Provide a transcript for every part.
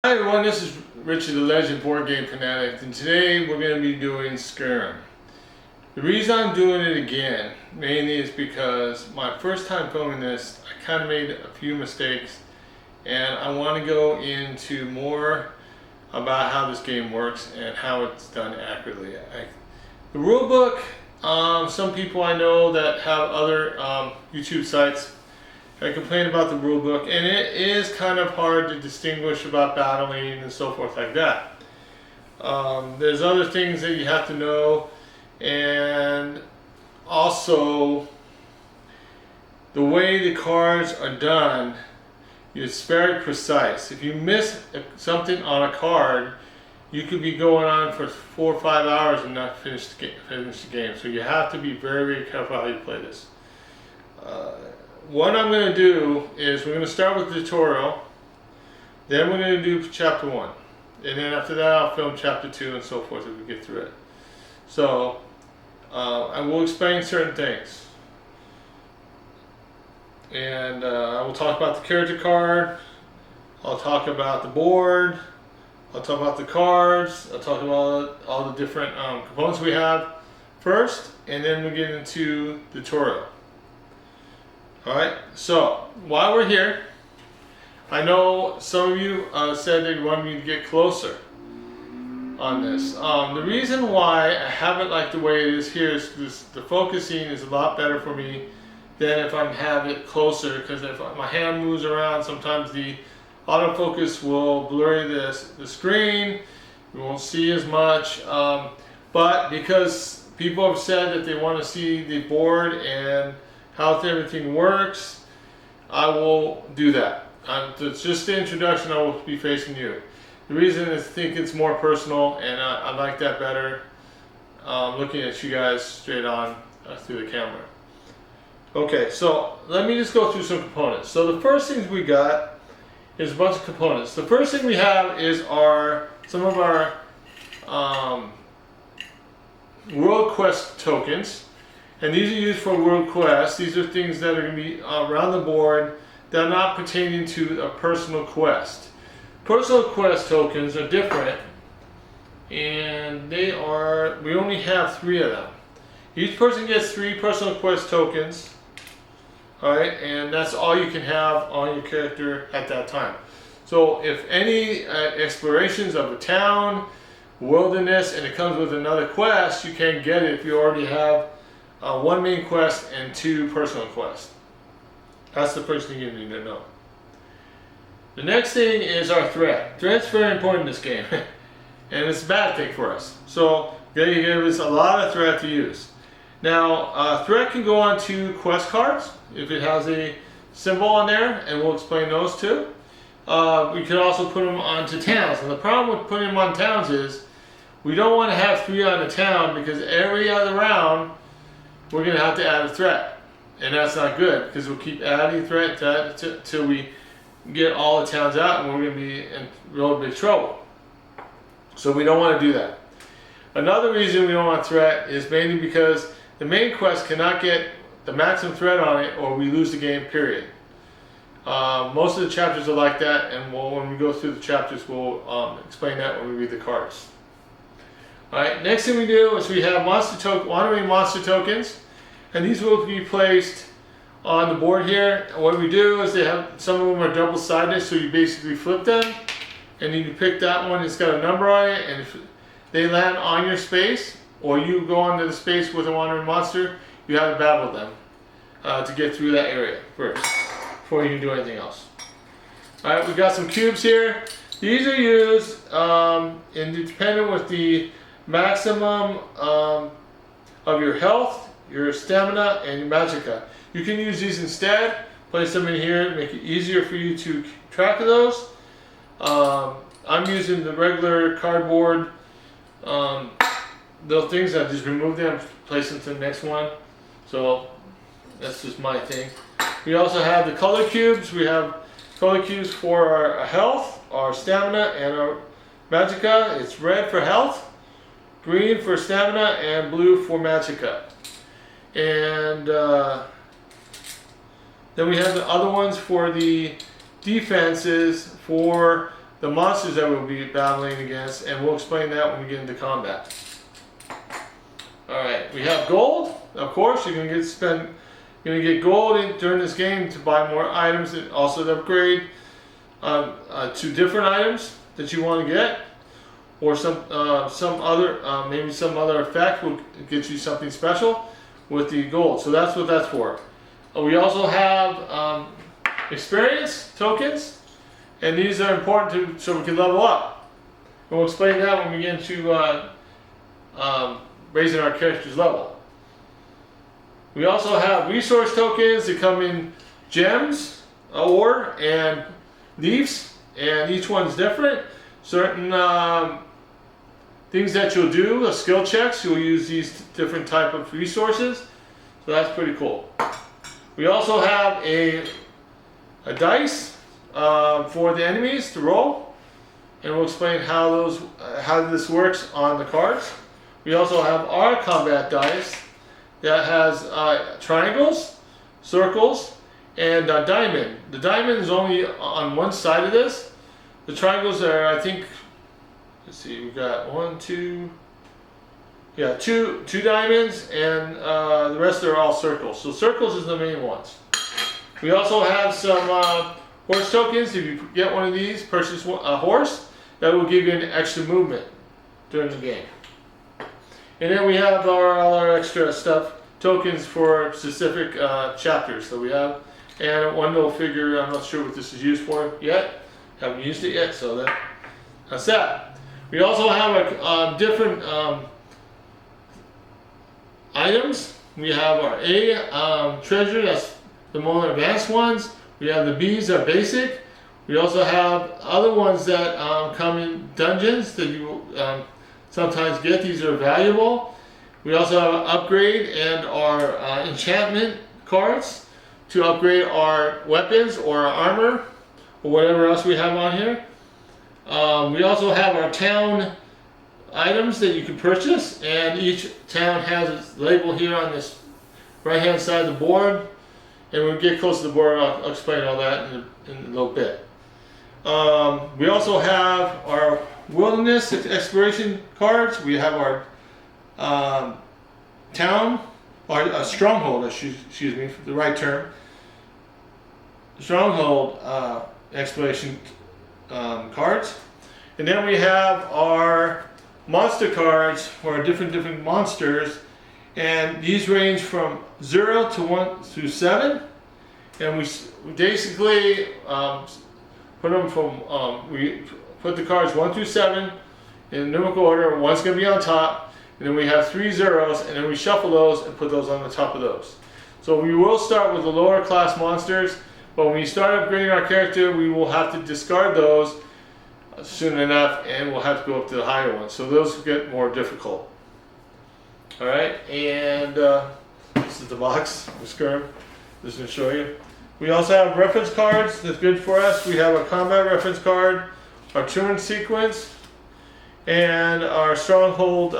Hi everyone, this is Richard the Legend Board Game Fanatic, and today we're going to be doing Skyrim. The reason I'm doing it again, mainly is because my first time filming this, I kind of made a few mistakes, and I want to go into more about how this game works and how it's done accurately. The rulebook, some people I know that have other YouTube sites, I complain about the rule book, and it is kind of hard to distinguish about battling and so forth like that. There's other things that you have to know, and also the way the cards are done is very precise. If you miss something on a card, you could be going on for 4 or 5 hours and not finish the game. So you have to be very, very careful how you play this. What I'm going to do is we're going to start with the tutorial, then we're going to do chapter 1, and then after that I'll film chapter 2 and so forth as we get through it. So I will explain certain things, and I will talk about the character card, I'll talk about the board, I'll talk about the cards, I'll talk about all the different components we have first, and then we'll get into the tutorial. Alright, so while we're here, I know some of you said that you wanted me to get closer on this. The reason why I have it like the way it is here is the focusing is a lot better for me than if I have it closer, because if my hand moves around, sometimes the autofocus will blur the screen, you won't see as much, but because people have said that they want to see the board and how everything works, I will do that. It's just the introduction. I will be facing you. The reason is I think it's more personal, and I like that better, looking at you guys straight on through the camera. Okay, so let me just go through some components. So the first things we got is a bunch of components. The first thing we have is some of our World Quest tokens. And these are used for World Quests. These are things that are going to be around the board that are not pertaining to a personal quest. Personal quest tokens are different, and we only have 3 of them. Each person gets 3 personal quest tokens, alright, and that's all you can have on your character at that time. So if any explorations of a town, wilderness, and it comes with another quest, you can't get it if you already have 1 main quest and 2 personal quests. That's the first thing you need to know. The next thing is our threat. Threat's very important in this game, and it's a bad thing for us. So they give us a lot of threat to use. Now, threat can go on to quest cards if it has a symbol on there, and we'll explain those too. We can also put them onto towns, and the problem with putting them on towns is we don't want to have 3 on a town, because every other round we're going to have to add a threat, and that's not good, because we'll keep adding threat till we get all the towns out, and we're going to be in real big trouble. So we don't want to do that. Another reason we don't want threat is mainly because the main quest cannot get the maximum threat on it, or we lose the game, period. Most of the chapters are like that, and when we go through the chapters we'll explain that when we read the cards. Alright, next thing we do is we have wandering monster tokens, and these will be placed on the board here. And what we do is some of them are double-sided, so you basically flip them, and you pick that one, it's got a number on it, and if they land on your space, or you go onto the space with a wandering monster, you have to battle them to get through that area first, before you can do anything else. Alright, we got some cubes here. These are used independent with the maximum of your health, your stamina, and your magicka. You can use these instead, place them in here to make it easier for you to keep track of those. I'm using the regular cardboard those things. I just remove them, place them to the next one. So that's just my thing. We also have the color cubes. We have color cubes for our health, our stamina, and our magicka. It's red for health, green for stamina, and blue for magicka. And then we have the other ones for the defenses for the monsters that we'll be battling against, and we'll explain that when we get into combat. Alright, we have gold. Of course, you're gonna get gold during this game to buy more items and also to upgrade to different items that you want to get, or some other maybe some other effect will get you something special with the gold. So that's what that's for. We also have experience tokens, and these are important so we can level up. And we'll explain that when we get into raising our character's level. We also have resource tokens that come in gems, ore, and leaves, and each one's different. Certain things that you'll do, skill checks, you'll use these different type of resources. So that's pretty cool. We also have a dice for the enemies to roll, and we'll explain how this works on the cards. We also have our combat dice that has triangles, circles, and a diamond. The diamond is only on one side of this. The triangles are, I think, let's see, we've got two diamonds, and the rest are all circles. So circles is the main ones. We also have some horse tokens. If you get one of these, purchase a horse, that will give you an extra movement during the game. And then we have all our extra stuff, tokens for specific chapters that we have. And one little figure, I'm not sure what this is used for yet. Haven't used it yet, so that's that. We also have different items. We have our A treasure, that's the more advanced ones. We have the B's are basic. We also have other ones that come in dungeons that you sometimes get. These are valuable. We also have an upgrade and our enchantment cards to upgrade our weapons or our armor or whatever else we have on here. We also have our town items that you can purchase, and each town has its label here on this right hand side of the board. And when we get close to the board, I'll explain all that in a little bit. We also have our wilderness exploration cards. We have our town, or stronghold, excuse me, for the right term. Stronghold exploration cards. And then we have our monster cards for different monsters. And these range from 0 to 1 through 7. And we basically put them from, we put the cards 1 through 7 in numerical order. One's going to be on top. And then we have 3 zeros, and then we shuffle those and put those on the top of those. So we will start with the lower class monsters, but when we start upgrading our character, we will have to discard those soon enough, and we'll have to go up to the higher ones. So those get more difficult. Alright, and this is the box of Skyrim. Just going to show you. We also have reference cards that's good for us. We have a combat reference card, our turn sequence, and our stronghold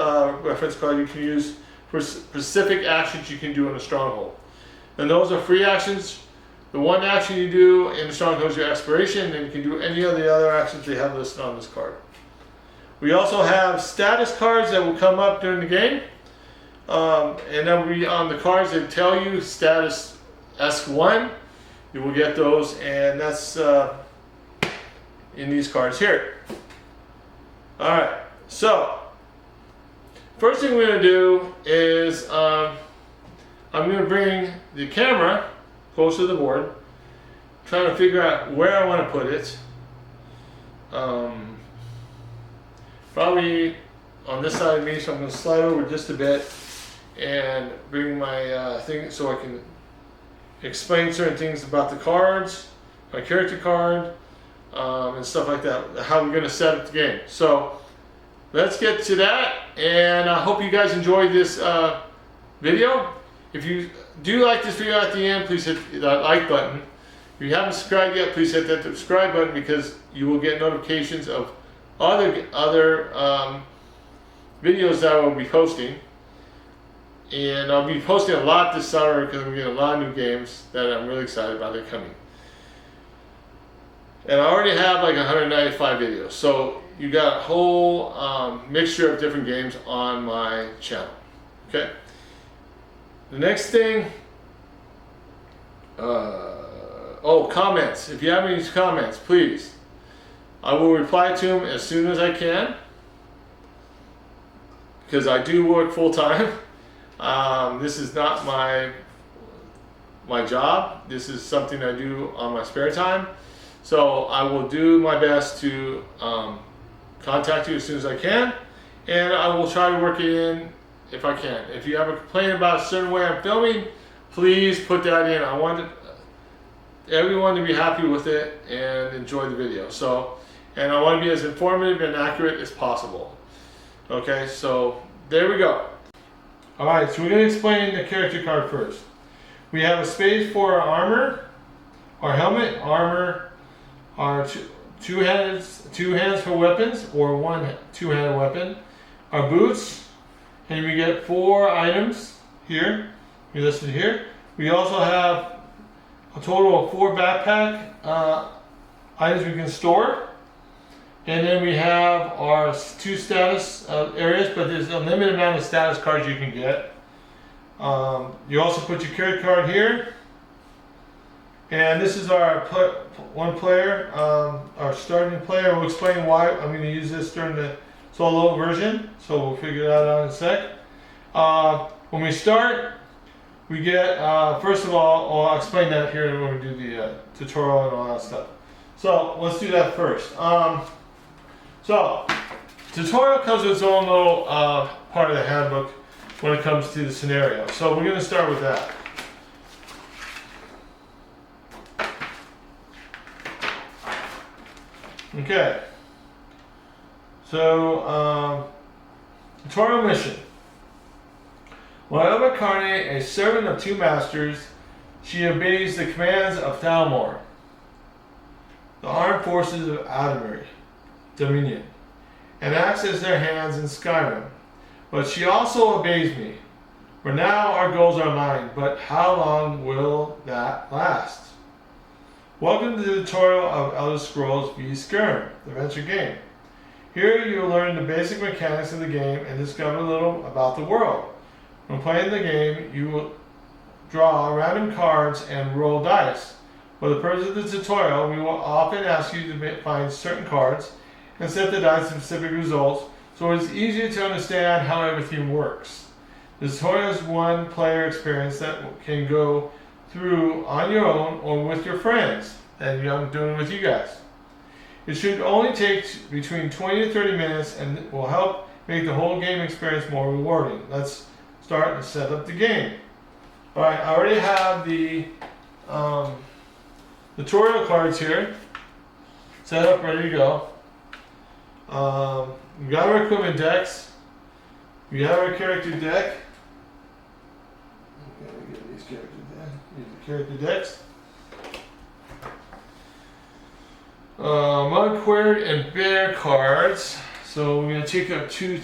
reference card you can use for specific actions you can do in a stronghold. And those are free actions. The one action you do in the stronghold is your exploration, and you can do any of the other actions they have listed on this card. We also have status cards that will come up during the game. And then on the cards that tell you status S1, you will get those, and that's in these cards here. Alright, so first thing we're going to do is I'm going to bring the camera close to the board, trying to figure out where I want to put it. Probably on this side of me, so I'm going to slide over just a bit and bring my thing so I can explain certain things about the cards, my character card, and stuff like that, how we're going to set up the game. So let's get to that, and I hope you guys enjoyed this video. If you do like this video at the end, please hit that like button. If you haven't subscribed yet, please hit that subscribe button, because you will get notifications of other videos that I will be posting. And I'll be posting a lot this summer because I'm getting a lot of new games that I'm really excited about. They're coming. And I already have like 195 videos. So you got a whole mixture of different games on my channel. Okay. The next thing, comments. If you have any comments, please. I will reply to them as soon as I can, because I do work full time. This is not my job. This is something I do on my spare time. So I will do my best to contact you as soon as I can, and I will try to work it in if I can. If you have a complaint about a certain way I'm filming, please put that in. I want everyone to be happy with it and enjoy the video. So, and I want to be as informative and accurate as possible. Okay, so there we go. All right, so we're going to explain the character card first. We have a space for our armor, our helmet, armor, our two hands for weapons, or one two-handed weapon, our boots, and we get 4 items here. We listed here. We also have a total of 4 backpack items we can store. And then we have our 2 status areas, but there's a limited amount of status cards you can get. You also put your character card here. And this is our one player, our starting player. We'll explain why I'm going to use this during the solo version, so we'll figure that out in a sec. When we start, we get, first of all, I'll explain that here when we do the tutorial and all that stuff. So let's do that first. So tutorial comes with its own little part of the handbook when it comes to the scenario. So we're going to start with that. Okay. So tutorial mission. Whenever Carne, a servant of 2 masters, she obeys the commands of Thalmor, the armed forces of Adamir, Dominion, and acts as their hands in Skyrim. But she also obeys me. For now our goals are aligned, but how long will that last? Welcome to the tutorial of Elder Scrolls V Skyrim, the adventure game. Here you will learn the basic mechanics of the game and discover a little about the world. When playing the game, you will draw random cards and roll dice. For the purpose of the tutorial, we will often ask you to find certain cards and set the dice to specific results, so it's easier to understand how everything works. The tutorial is one player experience that can go through on your own or with your friends, and I'm doing it with you guys. It should only take between 20 to 30 minutes and will help make the whole game experience more rewarding. Let's start and set up the game. Alright, I already have the tutorial cards here set up, ready to go. We got our equipment decks. We have our character deck. Okay, we get these character decks. Mudquared and Bear cards. So we're going to take up two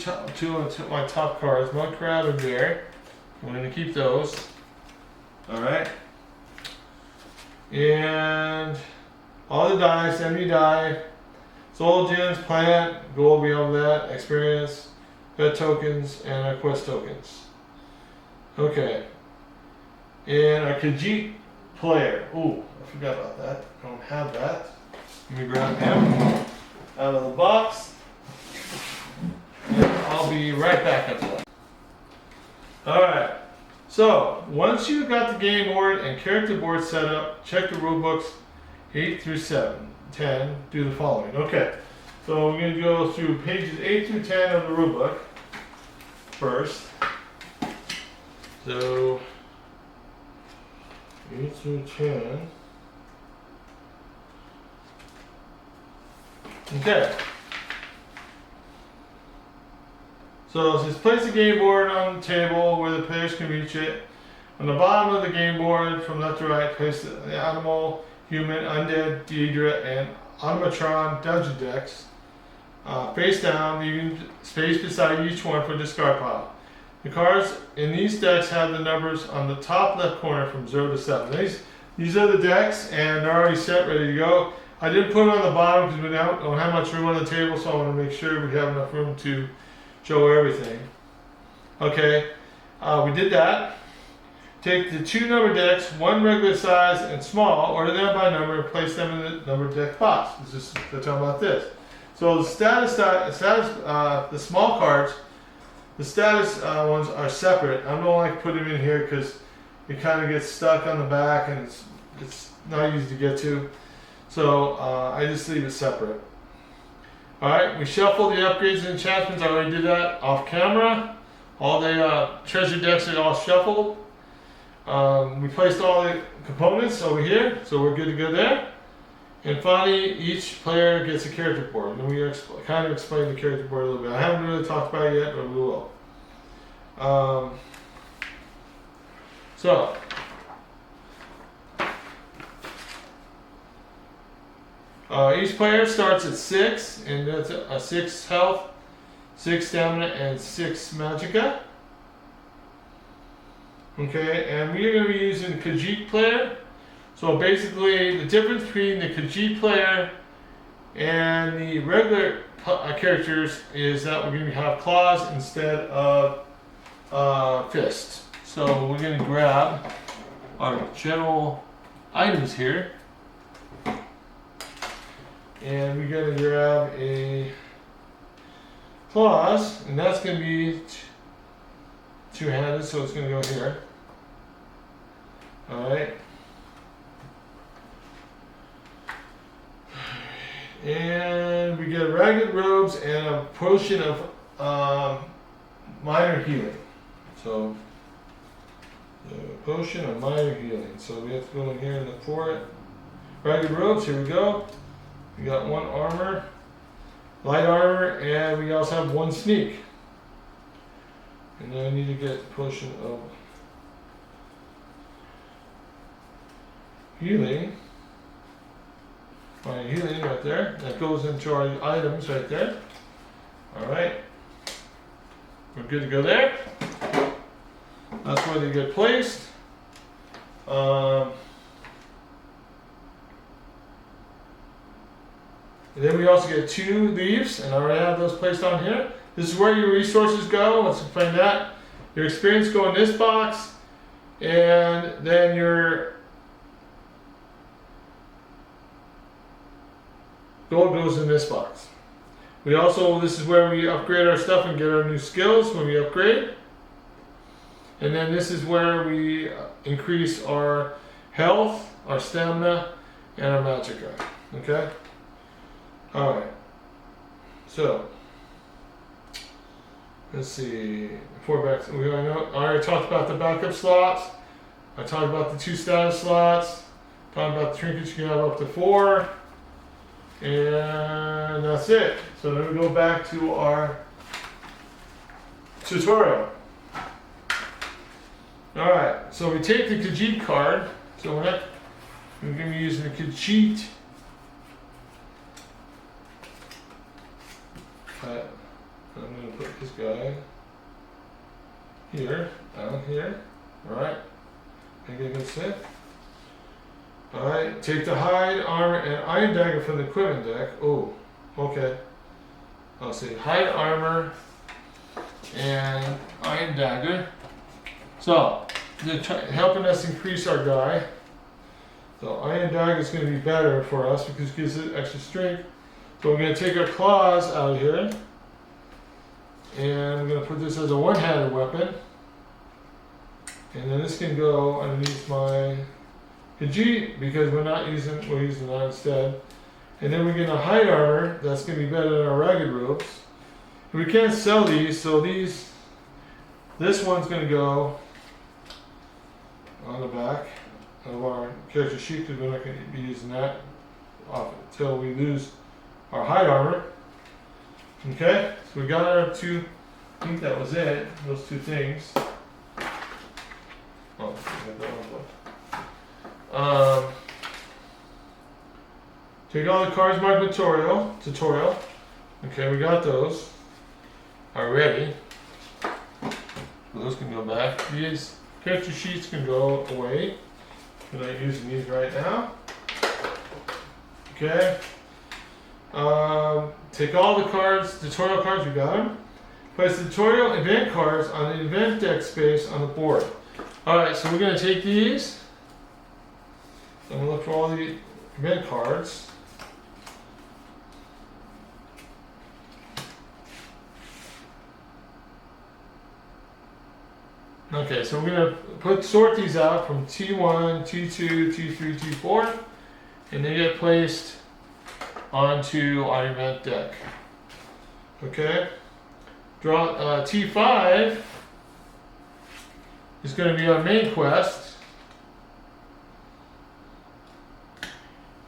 of my top cards, Mudcrab and Bear. We're going to keep those. Alright. And all the dice, enemy die, soul gems, plant, gold beyond that, experience, pet tokens, and our quest tokens. Okay. And our Khajiit player. Ooh, I forgot about that. I don't have that. Let me grab him out of the box. And I'll be right back after that. Alright. So, once you've got the game board and character board set up, check the rule books 8 through 10. Do the following. Okay. So we're going to go through pages 8 through 10 of the rule book first. So 8 through 10. Okay. So it says place the game board on the table where the players can reach it. On the bottom of the game board, from left to right, place the animal, human, undead, Deidre, and automatron dungeon decks. Face down, leaving space beside each one for discard pile. The cards in these decks have the numbers on the top left corner from 0 to 7. These are the decks, and they're already set, ready to go. I didn't put it on the bottom because we don't have much room on the table, so I want to make sure we have enough room to show everything. Okay, we did that. Take the 2 number decks, one regular size and small, order them by number, and place them in the number deck box. They're talking about this. So the small cards, the status ones are separate. I don't like to put them in here because it kind of gets stuck on the back and it's not easy to get to. So I just leave it separate. Alright, we shuffled the upgrades and enchantments. I already did that off camera. All the treasure decks are all shuffled. We placed all the components over here, so we're good to go there. And finally, each player gets a character board. And we kind of explained the character board a little bit. I haven't really talked about it yet, but we will. Each player starts at 6, and that's a 6 health, 6 stamina, and 6 magicka. Okay, and we are going to be using the Khajiit player. So basically, the difference between the Khajiit player and the regular characters is that we're going to have claws instead of fists. So we're going to grab our general items here. And we're going to grab a claws, and that's going to be two-handed, so it's going to go here. Alright. And we get ragged robes and a potion of minor healing. So, a potion of minor healing. So we have to go in here and look for it. Ragged robes, here we go. We got 1 armor, light armor, and we also have 1 sneak. And then I need to get a potion of healing. My healing right there. That goes into our items right there. Alright. We're good to go there. That's where they get placed. And then we also get 2 leaves, and I already have those placed on here. This is where your resources go. Let's explain that. Your experience go in this box, and then your gold goes in this box. This is where we upgrade our stuff and get our new skills when we upgrade. And then this is where we increase our health, our stamina, and our magicka. Okay? Alright. So, let's see. I already talked about the backup slots. I talked about the 2 status slots. Talked about the trinkets, you can have up to 4. And that's it. So then we go back to our tutorial. Alright, so we take the Khajiit card. So we're going to be using the Khajiit. I'm going to put this guy here, down here. Alright, make it a good sit. Alright, take the hide, armor, and iron dagger from the equipment deck. Oh, okay. I'll say hide, armor, and iron dagger. So, they're helping us increase our guy. So iron dagger is going to be better for us because it gives it extra strength. So we're going to take our claws out of here. And we're going to put this as a one-handed weapon. And then this can go underneath my Khajiit because we're using that instead. And then we're going to hide armor. That's going to be better than our ragged robes. And we can't sell these, so this one's going to go on the back of our character sheet because we're not going to be using that until we lose our hide armor. Okay, so we got our 2. I think that was it. Those 2 things. Oh, take all the cards marked tutorial. Okay, we got those already. Those can go back. These character sheets can go away. We're not using these right now. Okay. Take all the cards, tutorial cards, you got them. Place the tutorial event cards on the event deck space on the board. Alright, so we're going to take these. I'm going to look for all the event cards. Okay, so we're going to sort these out from T1, T2, T3, T4, and they get placed onto our event deck. Okay? Draw T5 is going to be our main quest.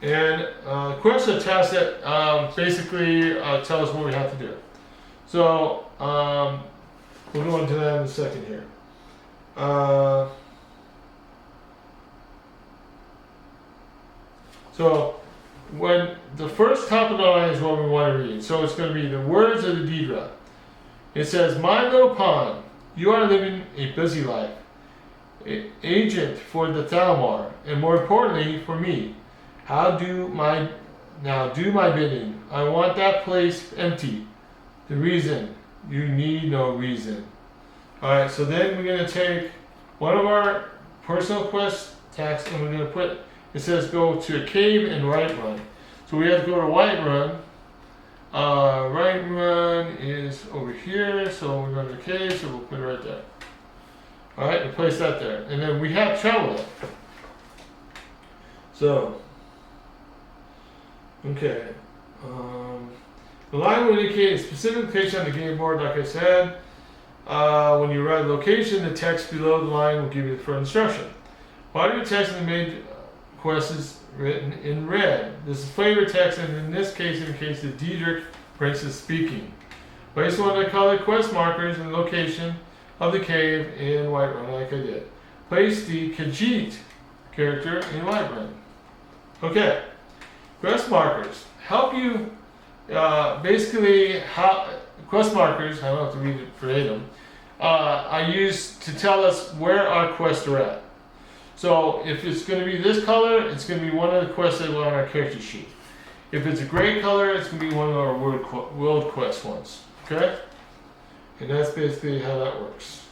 And quests are tasks that basically tell us what we have to do. So we'll go into that in a second here. So when the first top of the line is what we want to read. So it's going to be the words of the deed rep. It says, "My little pawn, you are living a busy life. Agent for the Thalmor, and more importantly for me. Do my bidding. I want that place empty. The reason, you need no reason." Alright, so then we're going to take one of our personal quest tasks and we're going to put, it says go to a cave and Whiterun. So we have to go to Whiterun. Whiterun is over here, so we're going to the cave, so we'll put it right there. Alright, we'll place that there. And then we have travel it. So, okay. The line will indicate a specific location on the game board, like I said. When you write a location, the text below the line will give you the further instruction. Part of your text in the main quest is written in red. This is flavor text, and in this case indicates that Diedrich Prince is speaking. Place one of the colored quest markers in the location of the cave in Whiterun, like I did. Place the Khajiit character in Whiterun. Okay, quest markers help you. Basically, quest markers, I don't have to read it verbatim, are used to tell us where our quests are at. So if it's going to be this color, it's going to be one of the quests that are on our character sheet. If it's a gray color, it's going to be one of our world quest ones. Okay? And that's basically how that works.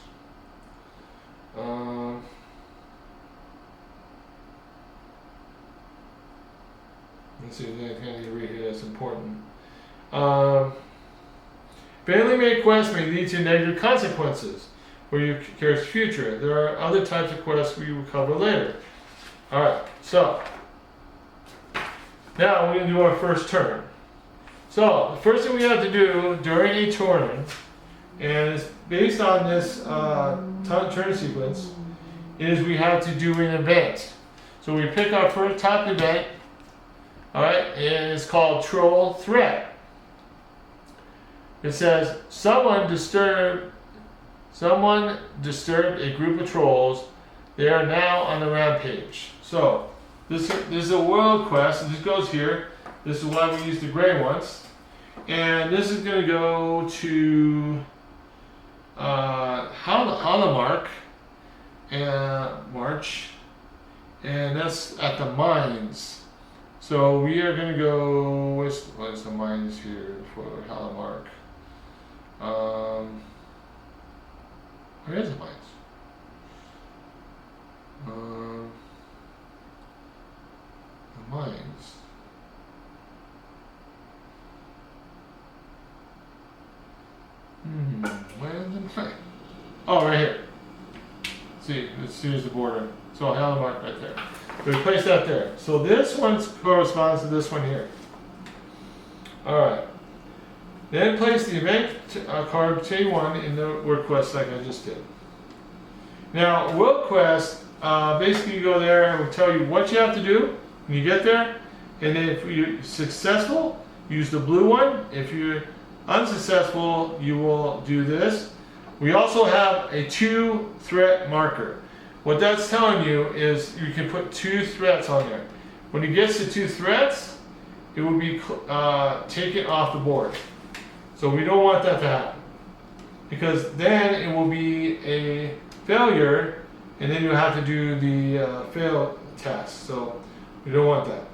Let's see if there's anything I need to read here that's important. Failing made quests may lead to negative consequences for your character's future. There are other types of quests we will cover later. Alright, so now we're going to do our first turn. So the first thing we have to do during a tournament, and it's based on this turn sequence, is we have to do an event. So we pick our first top event, alright, and it's called Troll Threat. It says, someone disturbed a group of trolls. They are now on the rampage. So, this is a world quest, and this goes here. This is why we use the gray ones. And this is going to go to Halamark and March. And that's at the mines. So we are going to go, what's the mines here for Halamark? Where is the mines? The mines. Where is the mine? Oh, right here. See, here's the border. So Halamark right there. We place that there. So this one corresponds to this one here. Alright. Then place the event card T1 in the world quest like I just did. Now, world quest, basically you go there and it will tell you what you have to do when you get there. And then if you're successful, use the blue one. If you're unsuccessful, you will do this. We also have a 2 threat marker. What that's telling you is you can put 2 threats on there. When it gets to 2 threats, it will be taken off the board. So we don't want that to happen, because then it will be a failure, and then you have to do the fail test. So we don't want that.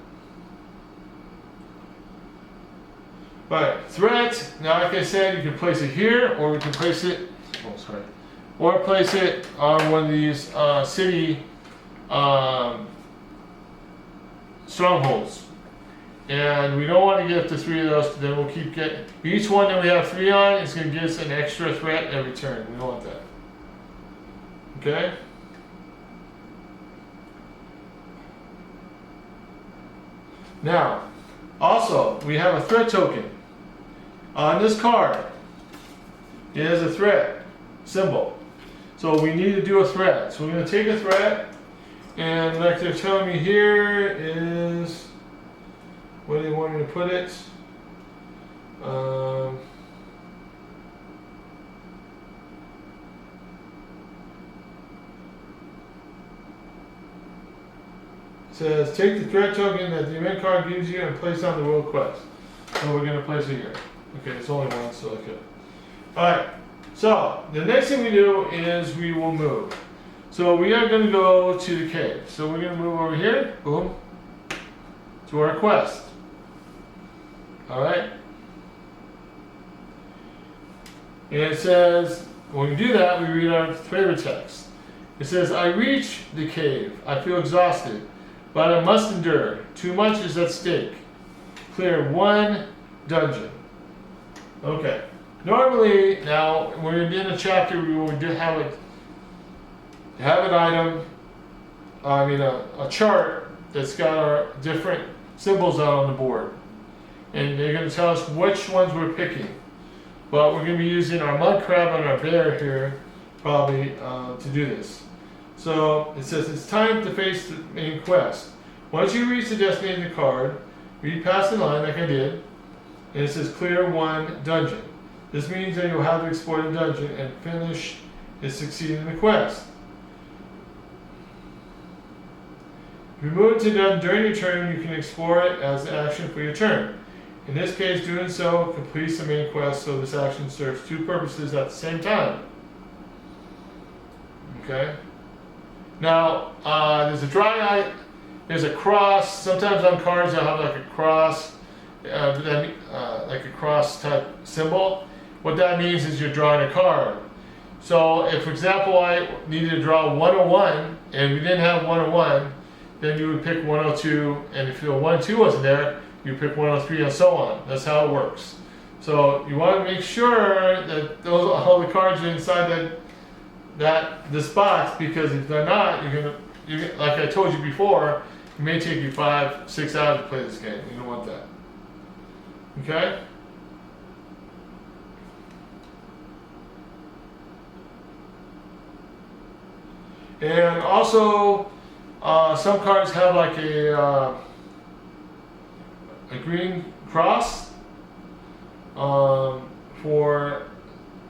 Right, threat. Now, like I said, you can place it here, or we can place it. Oh, sorry. Or place it on one of these city strongholds. And we don't want to get up to 3 of those, then we'll keep getting. Each one that we have 3 on is going to give us an extra threat every turn. We don't want that. Okay? Now, also, we have a threat token. On this card, it has a threat symbol. So we need to do a threat. So we're going to take a threat, and like they're telling me here is, where do they want me to put it? It says, take the threat token that the event card gives you and place on the world quest. So we're going to place it here. Okay, it's only one, so okay. Alright, so the next thing we do is we will move. So we are going to go to the cave. So we're going to move over here, boom, to our quest. Alright? And it says, when we do that, we read our favorite text. It says, I reach the cave. I feel exhausted, but I must endure. Too much is at stake. Clear 1 dungeon. Okay. Normally, now, when we're in a chapter, we will do have an item, a chart that's got our different symbols out on the board. And they're going to tell us which ones we're picking. But we're going to be using our mud crab and our bear here, probably, to do this. So, it says it's time to face the main quest. Once you reach the destination card, read past the line like I did, and it says clear 1 dungeon. This means that you'll have to explore the dungeon and finish and succeed in the quest. If you move to dungeon during your turn, you can explore it as an action for your turn. In this case, doing so completes the main quest, so this action serves 2 purposes at the same time. Okay? Now, there's a dry eye, there's a cross. Sometimes on cards they'll have like a cross, like a cross type symbol. What that means is you're drawing a card. So if, for example, I needed to draw 101 and we didn't have 101, then you would pick 102, and if the 102 wasn't there, you pick 103 and so on. That's how it works. So you want to make sure that all the cards are inside this box, because if they're not, like I told you before, it may take you 5-6 hours to play this game. You don't want that. Okay? And also, some cards have like a green cross for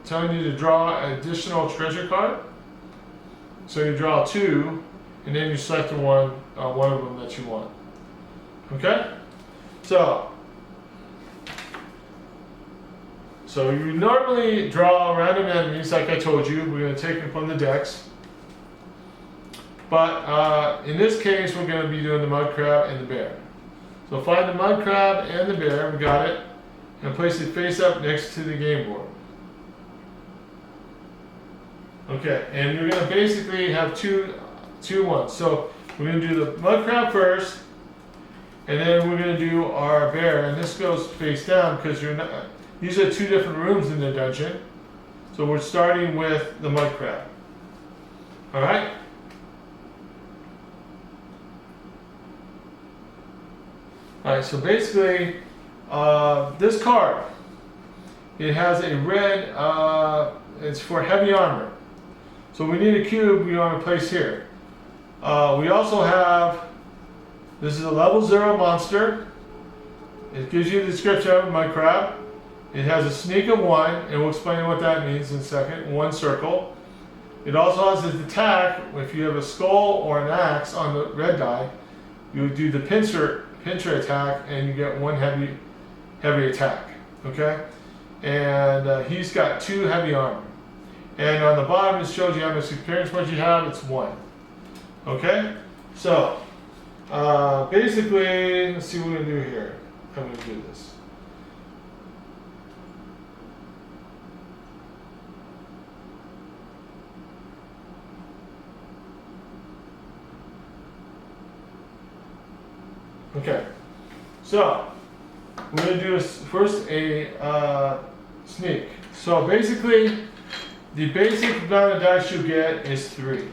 telling you to draw an additional treasure card. So you draw 2, and then you select the one of them that you want. Okay? So you normally draw random enemies, like I told you. We're going to take them from the decks. But in this case, we're going to be doing the mud crab and the bear. So find the mud crab and the bear, we got it, and place it face up next to the game board. Okay, and you're going to basically have two ones. So we're going to do the mud crab first, and then we're going to do our bear. And this goes face down because these are 2 different rooms in the dungeon. So we're starting with the mud crab. All right. Alright, so basically, this card, it has a red, it's for heavy armor. So we need a cube we want to place here. We also have, this is a level 0 monster. It gives you the description of my crab. It has a sneak of 1, and we'll explain what that means in a second. 1 circle. It also has its attack. If you have a skull or an axe on the red die, you would do the pincer attack, and you get 1 heavy attack. Okay, and he's got 2 heavy armor, and on the bottom it shows you how much experience points you have. It's 1. Okay, so basically, let's see what we're gonna do here. I'm gonna do this. Okay, so we're going to do first a sneak. So basically, the basic amount of dice you get is 3.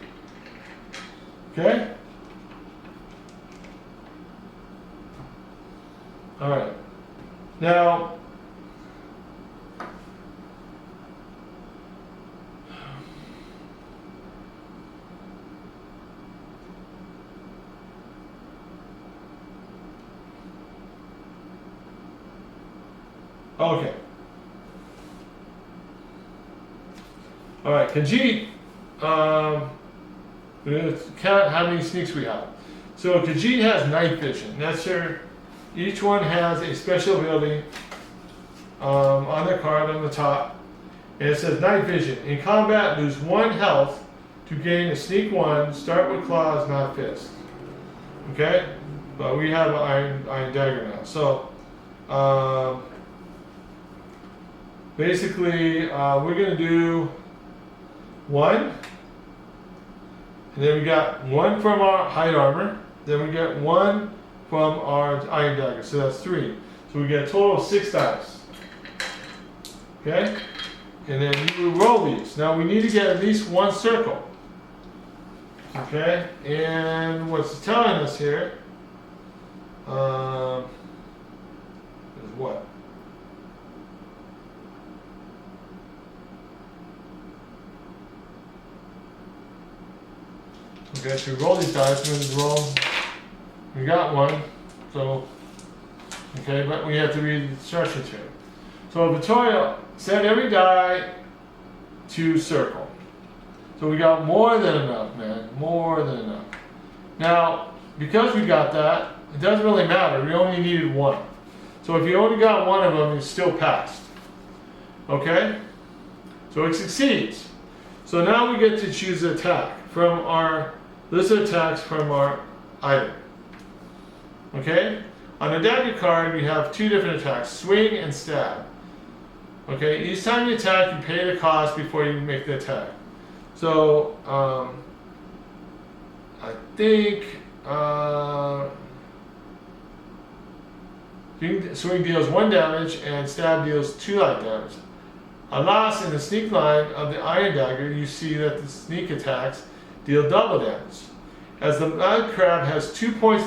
Okay? Alright. Now, okay. Alright, Khajiit, we're going to count how many sneaks we have. So Khajiit has night vision. That's her. Each one has a special ability on their card on the top. And it says night vision. In combat, lose 1 health to gain a sneak 1. Start with claws, not fists. Okay? But we have an iron dagger now. So basically, we're going to do 1. And then we got 1 from our hide armor. Then we get 1 from our iron dagger. So that's 3. So we get a total of 6 dice. Okay? And then you roll these. Now we need to get at least 1 circle. Okay? And what's it telling us here is what? Okay, so we roll these dice. We're going to roll. We got 1. So, okay, but we have to read the instructions here. So Victoria set every die to circle. So we got more than enough, man. More than enough. Now, because we got that, it doesn't really matter. We only needed 1. So if you only got 1 of them, you still passed. Okay? So it succeeds. So now we get to choose the attack from our list of attacks from our item. Okay? On the dagger card, we have 2 different attacks, swing and stab. Okay, each time you attack, you pay the cost before you make the attack. So, I think swing deals 1 damage and stab deals 2 light damage. Alas, in the sneak line of the iron dagger, you see that the sneak attacks deal double damage. As the mud crab has 2 points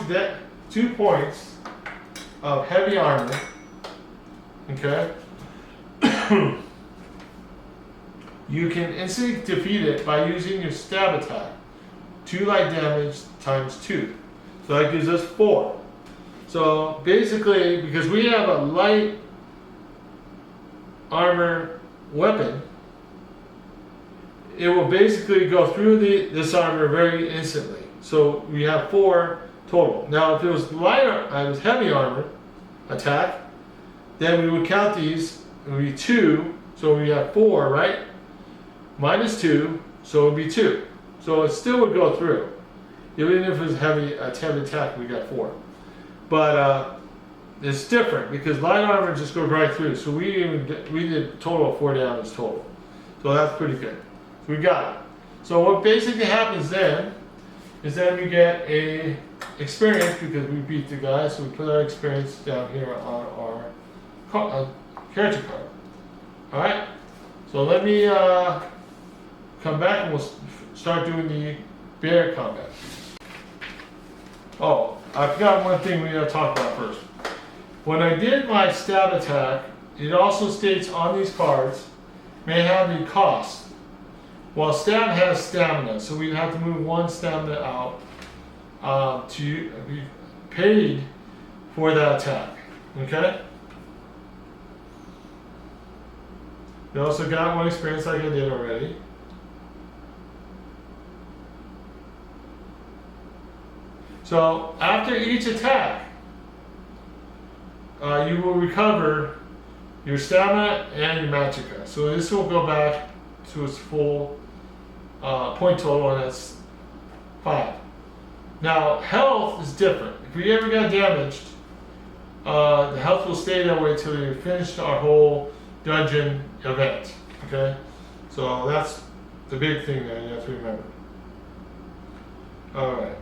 of heavy armor, okay, you can instantly defeat it by using your stab attack. 2 light damage times 2. So that gives us 4. So basically, because we have a light armor weapon, it will basically go through this armor very instantly. So we have 4 total. Now if it was heavy armor attack, then we would count these. It would be 2, so we have 4, right? Minus 2, so it would be 2. So it still would go through. Even if it was a heavy attack, we got 4. But it's different because light armor just goes right through. So we did a total of 4 damage total. So that's pretty good. So we got it. So what basically happens then is that we get a experience because we beat the guy. So we put our experience down here on our character card. Alright, so let me come back and we'll start doing the bear combat. Oh, I forgot one thing we gotta talk about first. When I did my stab attack, it also states on these cards may have a cost. Well, stab has stamina, so we'd have to move 1 stamina out to be paid for that attack. Okay? We also got 1 experience like I did already. So after each attack, you will recover your stamina and your magicka. So this will go back to its full point total, and that's 5. Now health is different. If we ever got damaged, the health will stay that way until we finish our whole dungeon event. Okay, so that's the big thing that you have to remember. All right.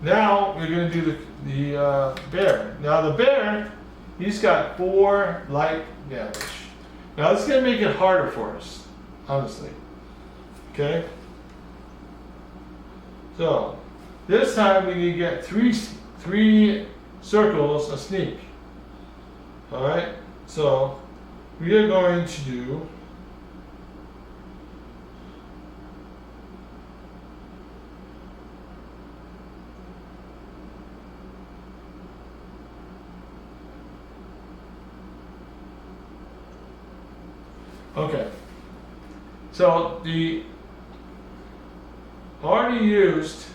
Now we're going to do the bear. Now the bear, he's got 4 light damage. Now this is going to make it harder for us, honestly. Okay? So, this time we need to get three circles a sneak. Alright? So, we are going to do okay. So the already used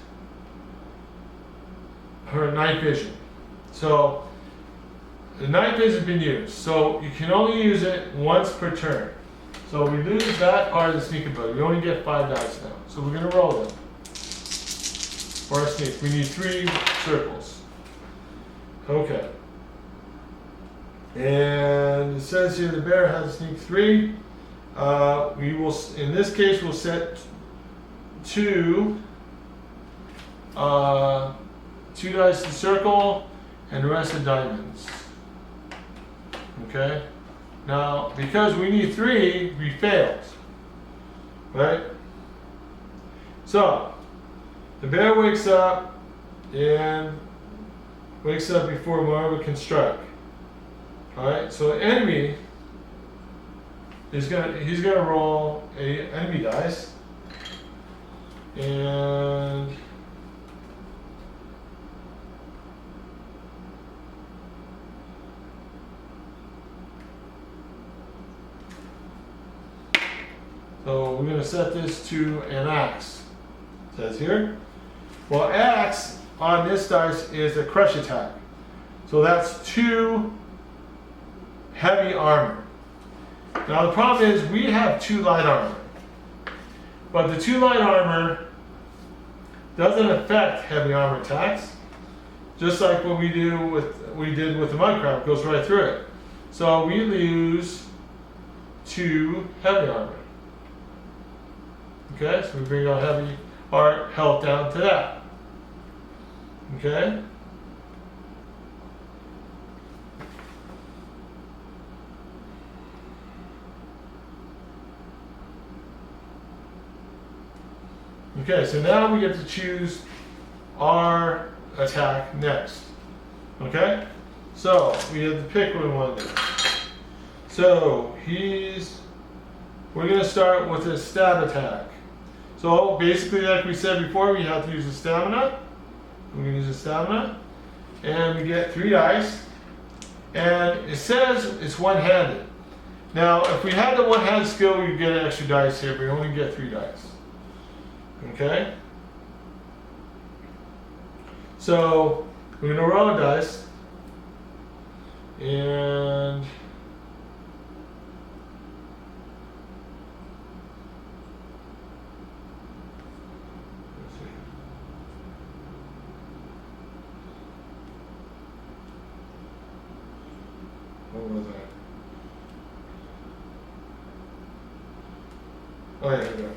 her night vision. So the night vision has been used. So you can only use it once per turn. So we lose that part of the sneak ability. We only get 5 dice now. So we're going to roll them for our sneak. We need 3 circles. Okay. And it says here the bear has a sneak 3. We will, in this case, we'll set 2 dice to circle and the rest of diamonds. Okay. Now, because we need 3, we failed. Right? So, the bear wakes up and wakes up before Marva can strike. Alright, so the enemy he's gonna roll a enemy dice, and so we're gonna set this to an axe. It says here. Well, axe on this dice is a crush attack, so that's 2 heavy armor. Now the problem is we have 2 light armor, but the 2 light armor doesn't affect heavy armor attacks, just like what we did with the mud crab. It goes right through it. So we lose 2 heavy armor. Okay, so we bring our health down to that. Okay. Okay, so now we get to choose our attack next. Okay? So, we have to pick what we want to do. So, we're going to start with a stab attack. So, basically, like we said before, we have to use a stamina. We're going to use a stamina. And we get 3 dice. And it says it's one-handed. Now, if we had the one-handed skill, we'd get an extra dice here, but we only get 3 dice. Okay? So, we're going to roll a dice. And let's see. What was that? Oh yeah, here we go.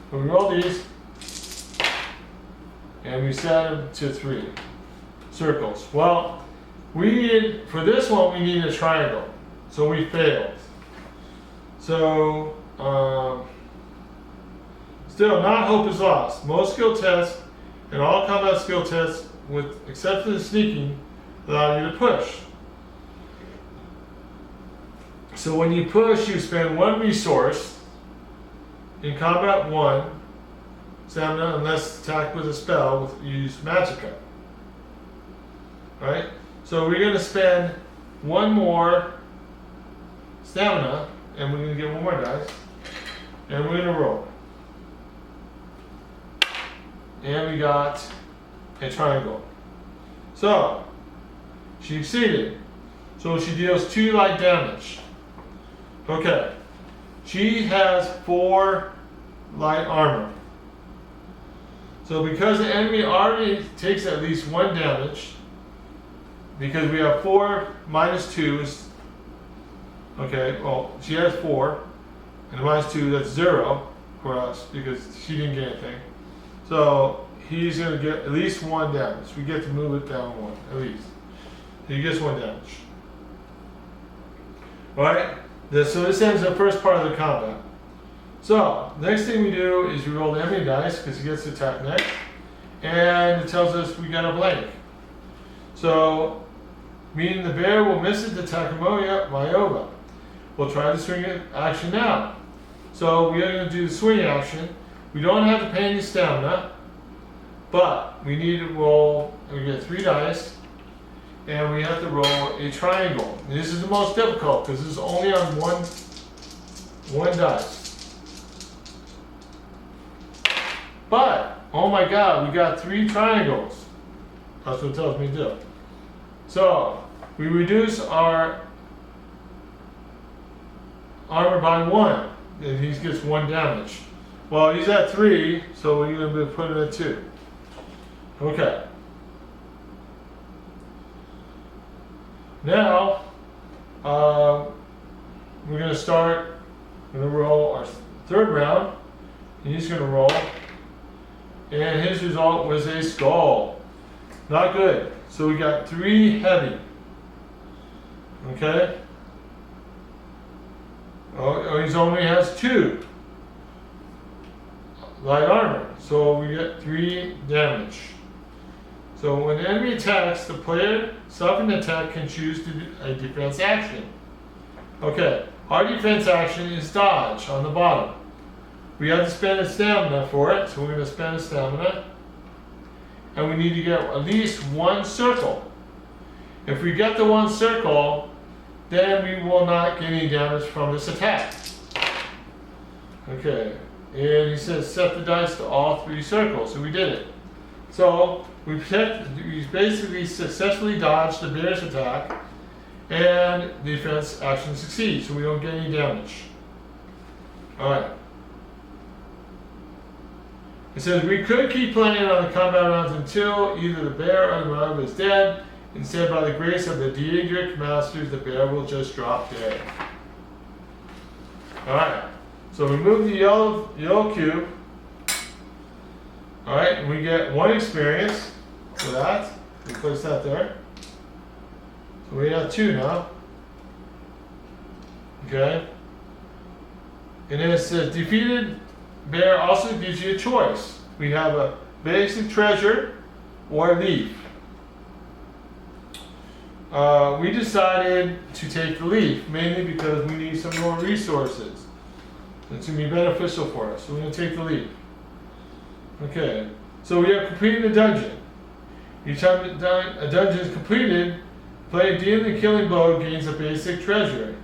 So we roll these, and we set them to 3 circles. Well, for this one, we need a triangle, so we failed. So, still, not hope is lost. Most skill tests and all combat skill tests, except for the sneaking, allow you to push. So when you push, you spend 1 resource. In combat 1, stamina, unless attacked with a spell, you use magicka. Right? So we're going to spend 1 more stamina, and we're going to get 1 more dice, and we're going to roll. And we got a triangle. So, she succeeded. So she deals 2 light damage. Okay. She has 4 light armor. So because the enemy already takes at least 1 damage, because we have 4 minus 2s, okay, well, she has 4, and minus 2, that's 0. for us because she didn't get anything. So he's going to get at least 1 damage. We get to move it down 1, at least. He gets 1 damage. Alright, so this ends the first part of the combat. So, next thing we do is we roll the enemy dice because he gets to attack next. And it tells us we got a blank. So, meaning the bear will miss it to attack Mayoba. We'll try the swing action now. So, we are going to do the swing action. We don't have to pay any stamina, but we need to roll, we get 3 dice, and we have to roll a triangle. And this is the most difficult because this is only on one dice. But, oh my god, we got 3 triangles. That's what it tells me to do. So, we reduce our armor by 1, and he gets 1 damage. Well, he's at 3, so we're going to put him at 2. Okay. Now, we're going to start, we're going to roll our 3rd round, and he's going to roll. And his result was a skull. Not good. So we got 3 heavy. Okay? Oh, he only has 2 light armor. So we get 3 damage. So when the enemy attacks, the player suffering attack can choose to do a defense action. Okay, our defense action is dodge on the bottom. We have to spend a stamina for it, so we're going to spend a stamina. And we need to get at least 1 circle. If we get the 1 circle, then we will not get any damage from this attack. Okay, and he says set the dice to all 3 circles, so we did it. So we basically successfully dodged the bear's attack, and the defense action succeeds, so we don't get any damage. Alright. It says we could keep playing on the combat rounds until either the bear or the mob is dead. Instead, by the grace of the Daedric masters, the bear will just drop dead. Alright, so we move the yellow cube. Alright, and we get 1 experience for that. We place that there. So we have 2 now. Okay. And then it says defeated bear also gives you a choice. We have a basic treasure or a leaf. We decided to take the leaf, mainly because we need some more resources. It's going to be beneficial for us, so we're going to take the leaf. Okay, so we have completed the dungeon. Each time a dungeon is completed, play dealing the killing blow gains a basic treasure.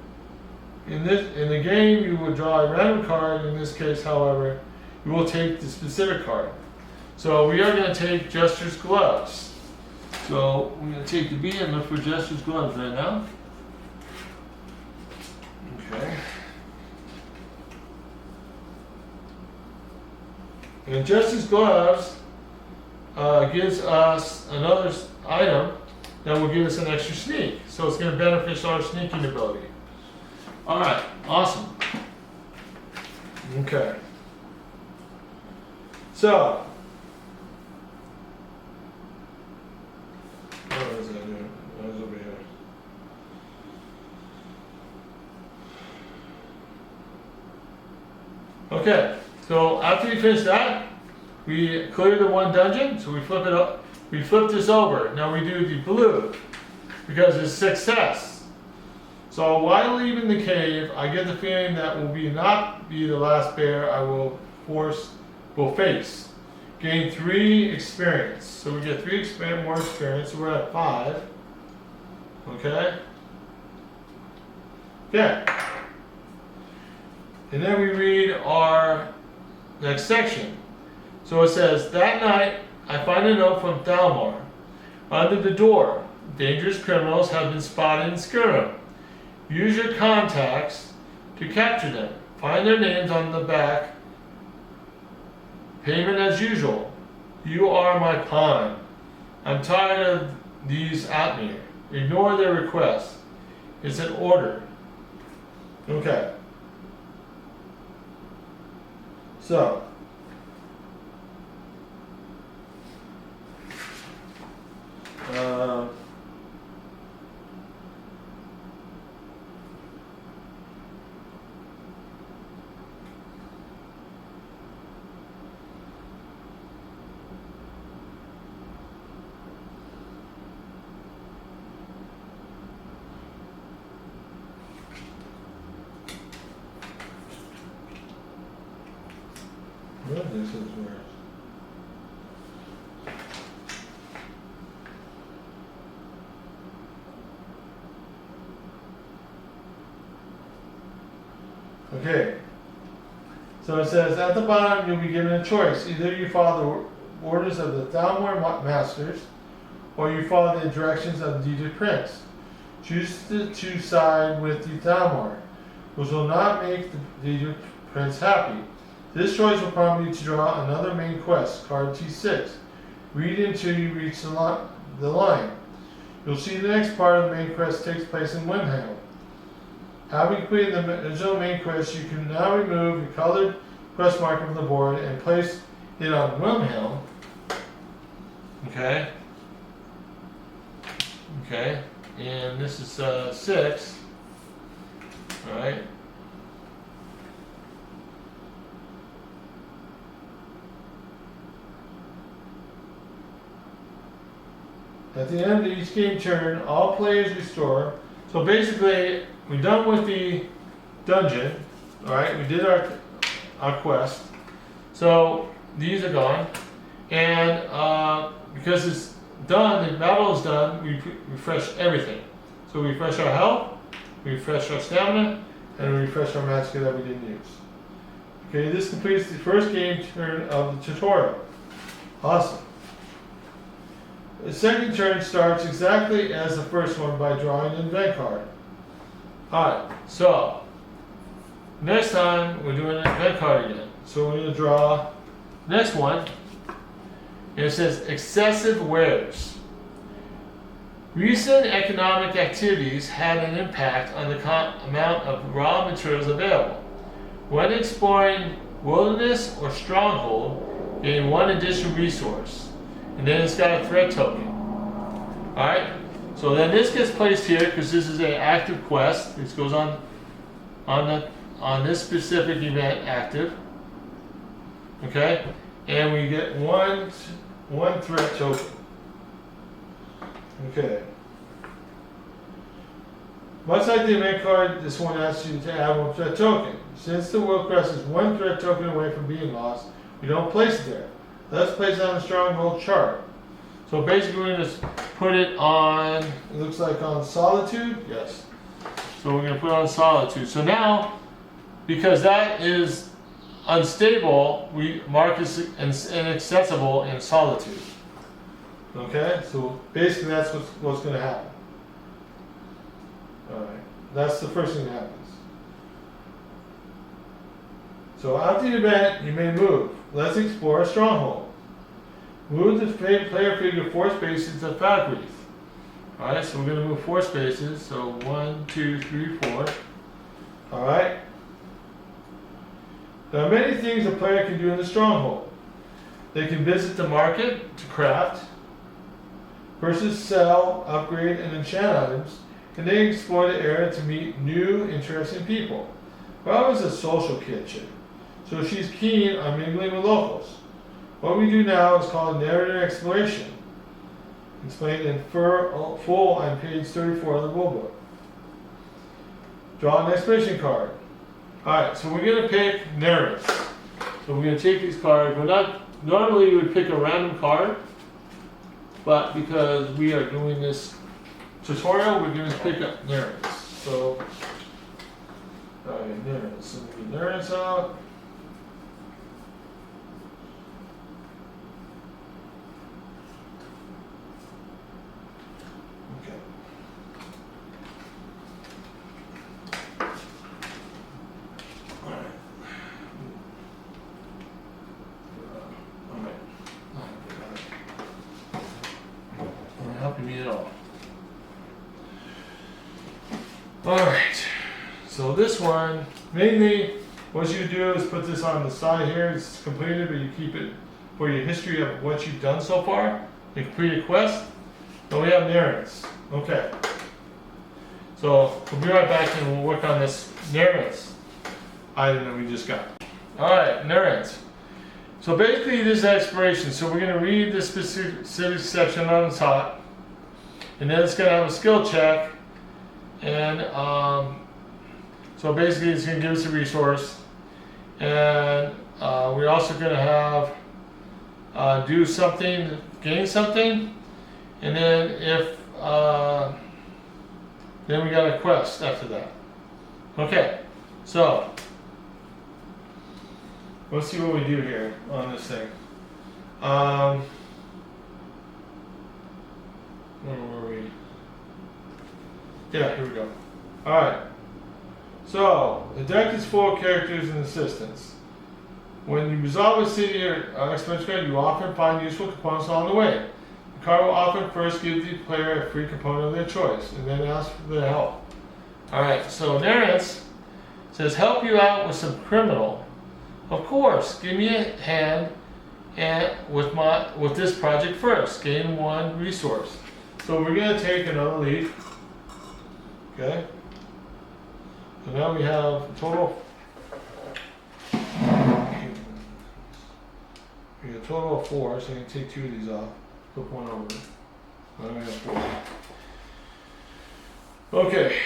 In the game, you will draw a random card. In this case, however, you will take the specific card. So we are going to take Jester's Gloves. So we're going to take the B and look for Jester's Gloves right now. Okay. And Jester's Gloves gives us another item that will give us an extra sneak. So it's going to benefit our sneaking ability. Alright, awesome. Okay. So, what is that here? What is over here? Okay, so after we finish that, we clear the 1 dungeon, so we flip it up. We flip this over. Now we do the blue because it's success. So while leaving the cave, I get the feeling that will not be the last bear I will face. Gain 3 experience. So we get 3 more experience. So we're at 5. Okay. Okay. And then we read our next section. So it says, that night I find a note from Dalmar. Under the door, dangerous criminals have been spotted in Skyrim. Use your contacts to capture them. Find their names on the back. Payment as usual. You are my pawn. I'm tired of these Atmir. Ignore their request. It's an order. Okay. So, uh, what is this word? Okay, so it says at the bottom you'll be given a choice. Either you follow the orders of the downward masters, or you follow the directions of the Redid prince. Choose to side with the downward, which will not make the Redid prince happy. This choice will prompt you to draw another main quest, card T6. Read until you reach the line. You'll see the next part of the main quest takes place in Windhelm. Having completed the original main quest, you can now remove the colored quest marker from the board and place it on Windhelm. Okay. Okay. And this is 6. Alright. At the end of each game turn, all players restore. So basically, we're done with the dungeon. Alright, we did our quest. So these are gone. And because it's done, the battle is done, we refresh everything. So we refresh our health, we refresh our stamina, and we refresh our magic that we didn't use. Okay, this completes the first game turn of the tutorial. Awesome. The second turn starts exactly as the first one by drawing an event card. Alright, so next time we're doing an event card again. So we're going to draw next one. And it says excessive wares. Recent economic activities had an impact on the amount of raw materials available. When exploring wilderness or stronghold, gain one additional resource. And then it's got a threat token. Alright? So then this gets placed here because this is an active quest. This goes on this specific event active. Okay? And we get one threat token. Okay. Much like the event card, this one asks you to add one threat token. Since the world crest is one threat token away from being lost, we don't place it there. Let's place it on the stronghold chart. So basically we're going to put it on, it looks like on solitude. Yes. So we're going to put it on solitude. So now, because that is unstable, we mark it inaccessible in solitude. Okay, so basically that's what's going to happen. Alright, that's the first thing that happens. So after the event, you may move. Let's explore a stronghold. Move the player figure 4 spaces to Falkreath. Alright, so we're going to move 4 spaces. So 1, 2, 3, 4. Alright. There are many things a player can do in the stronghold. They can visit the market to craft, purchase, sell, upgrade, and enchant items, and they explore the area to meet new, interesting people. Rob is a social kitchen, so she's keen on mingling with locals. What we do now is called narrative exploration, explained in full on page 34 of the rule book. Draw an exploration card. Alright, so we're going to pick narratives. So we're going to take these cards. Normally you would pick a random card, but because we are doing this tutorial, we're going to pick up narratives. So, alright, narratives. So we get narratives out. Me at all. Alright, so this one, mainly what you do is put this on the side here. It's completed, but you keep it for your history of what you've done so far. You complete a quest. Then we have narratives. Okay. So we'll be right back and we'll work on this narratives item that we just got. Alright, narratives. So basically this is exploration. So we're going to read the specific section on the top. And then it's going to have a skill check. And so basically it's going to give us a resource. And we're also going to have do something, gain something. And then if then we got a quest after that. Okay, so let's see what we do here on this thing. Where were we? Yeah, here we go. Alright. So, the deck is full of characters and assistants. When you resolve a city or expansion card, you often find useful components along the way. The card will often first give the player a free component of their choice, and then ask for their help. Alright, so Nerance says, help you out with some criminal. Of course, give me a hand and with this project first. Gain 1 resource. So we're going to take another leaf. Okay. So now we have a total. We have a total of 4, so you can take 2 of these off. Flip 1 over. Now we have 4. Okay.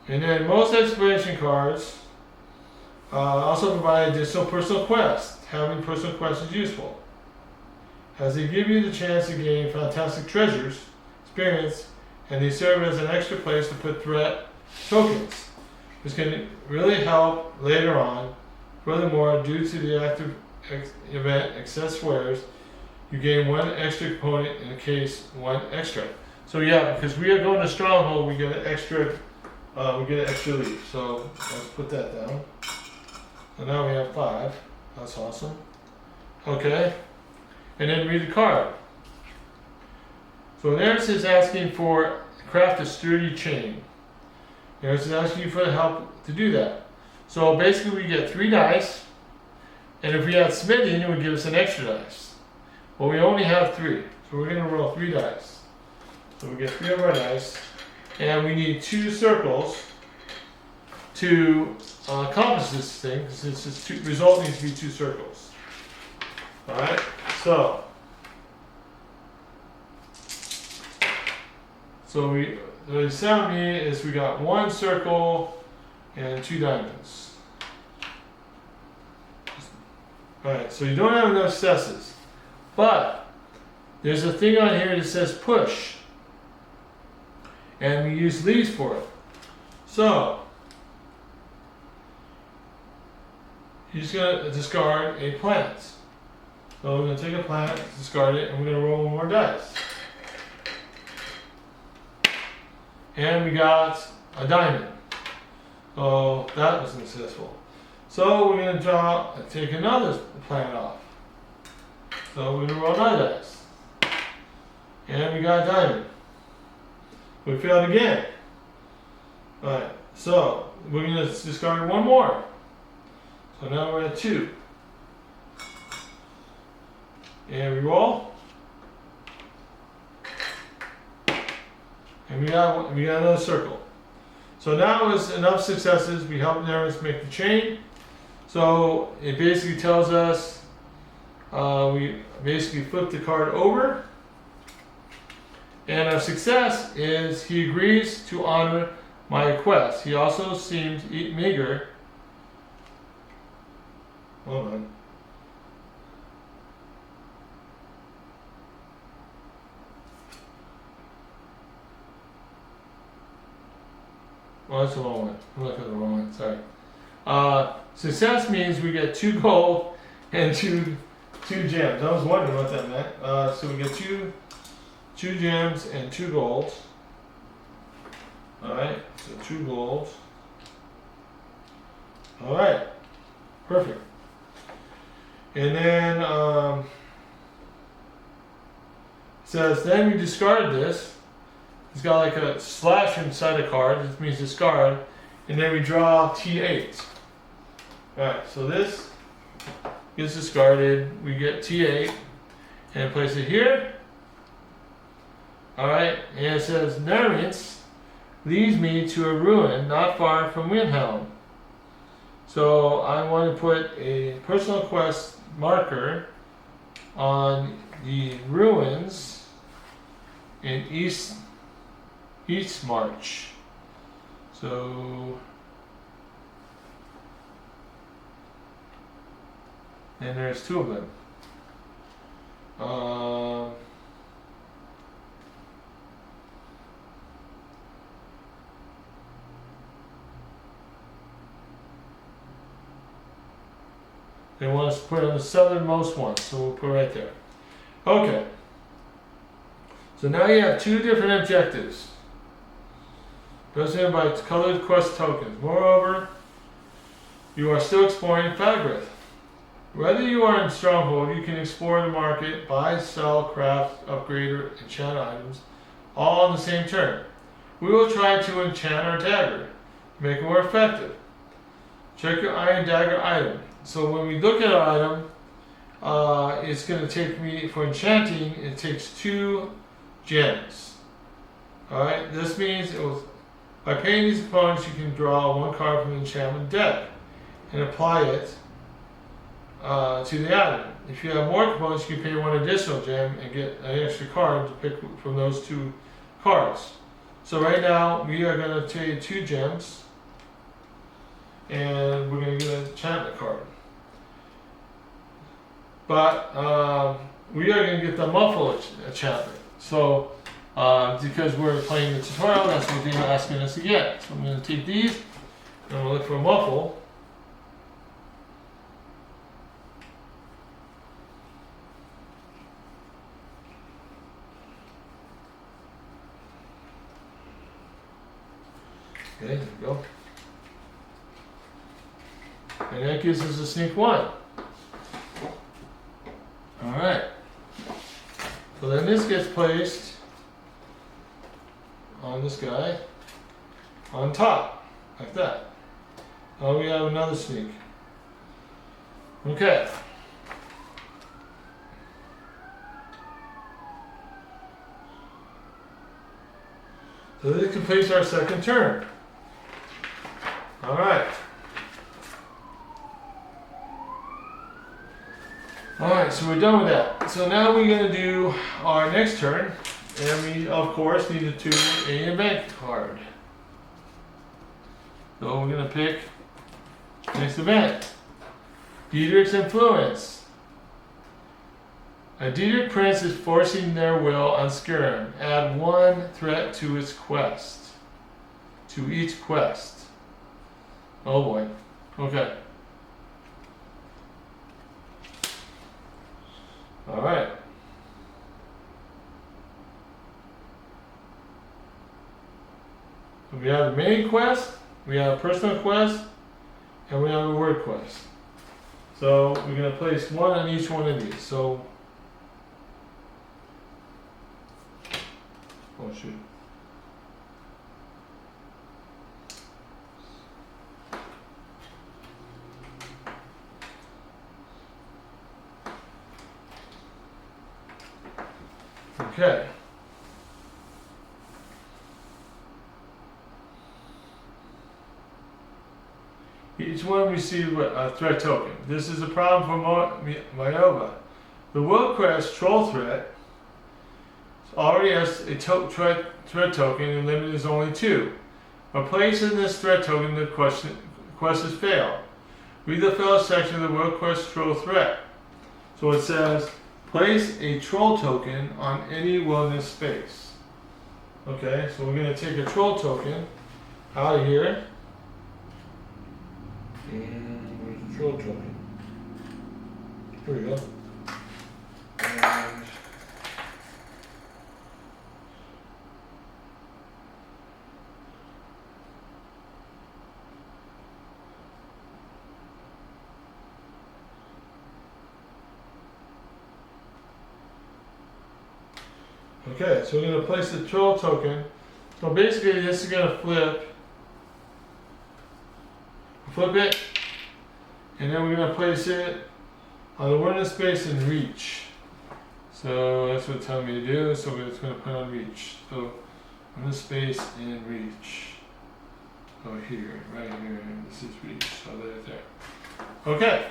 And then most exploration cards also provide additional personal quests. Having personal quests is useful, as they give you the chance to gain fantastic treasures, experience, and they serve as an extra place to put threat tokens, which can really help later on. Furthermore, due to the active event excess wares, you gain 1 extra component in the case 1 extra. So yeah, because we are going to Stronghold, we get an extra leaf. So let's put that down. So now we have 5. That's awesome. Okay. And then read the card. So Nerance is asking for craft a sturdy chain. Nerance is asking you for the help to do that. So basically we get 3 dice, and if we had smithing, it would give us an extra dice. Well, we only have 3, so we're going to roll 3 dice. So we get 3 of our dice, and we need 2 circles to accomplish this thing, because this result needs to be 2 circles. Alright, so the sound me is we got 1 circle and 2 diamonds. Alright, so you don't have enough successes, but there's a thing on here that says push, and we use leaves for it. So you're just going to discard a plant. So we're going to take a plant, discard it, and we're going to roll 1 more dice. And we got a diamond. So that was successful. So we're going to take another plant off. So we're going to roll another dice. And we got a diamond. We failed again. Alright, so we're going to discard 1 more. So now we're at 2. And we roll. And we got another circle. So now with enough successes, we help Nerance make the chain. So it basically tells us we basically flip the card over. And our success is he agrees to honor my request. He also seems meager. Hold on. Oh, that's the wrong one. I'm looking at the wrong one. Sorry. Success means we get 2 gold and two gems. I was wondering what that meant. So we get two gems and 2 golds. All right. So 2 golds. All right. Perfect. And then it says then we discarded this. It's got like a slash inside the card. This means discard. And then we draw T8. Alright, so this gets discarded. We get T8 and place it here. Alright, and it says Nermans leads me to a ruin not far from Windhelm. So I want to put a personal quest marker on the ruins in East March. So and there's two of them. They want us to put on the southernmost one, so we'll put right there. Okay. So now you have two different objectives. Represented by colored quest tokens. Moreover, you are still exploring Fagrith. Whether you are in Stronghold, you can explore the market, buy, sell, craft, upgrade, or enchant items, all on the same turn. We will try to enchant our dagger, make it more effective. Check your iron dagger item. So when we look at our item, it's going to take me, for enchanting, it takes 2 gems. Alright, this means by paying these components, you can draw 1 card from the enchantment deck and apply it to the item. If you have more components, you can pay 1 additional gem and get an extra card to pick from those 2 cards. So right now, we are going to take 2 gems and we're going to get an enchantment card. But we are going to get the muffle enchantment. So because we're playing the tutorial, that's what they're asking us to get. So I'm going to take these and I'm going to look for a muffle. Okay, there we go. And that gives us a sneak 1. Alright. So then this gets placed on this guy on top, like that. Now we have another sneak. Okay. So this completes our second turn. Alright. Alright, so we're done with that. So now we're going to do our next turn. And we, of course, need to do an event card. So we're going to pick next event. Diedrich's Influence. A Diedrich Prince is forcing their will on Skyrim. Add 1 threat to its quest. To each quest. Oh boy. Okay. Alright. We have the main quest, we have a personal quest, and we have a word quest. So we're going to place 1 on each one of these. So, oh shoot. Okay. Each one receives a threat token. This is a problem for Myova. The World Quest Troll Threat already has a threat token and the limit is only 2. By placing this threat token, the quest is failed. Read the failed section of the World Quest Troll Threat. So it says, place a troll token on any wilderness space. Okay, so we're going to take a troll token out of here. And where's the troll token? Here we go. And okay, so we're going to place the troll token. So basically this is going to flip it, and then we're going to place it on the awareness space and reach. So that's what it's telling me to do. So we're just going to put on reach. So awareness space and reach. Oh, here, right here. This is reach. So there. Okay.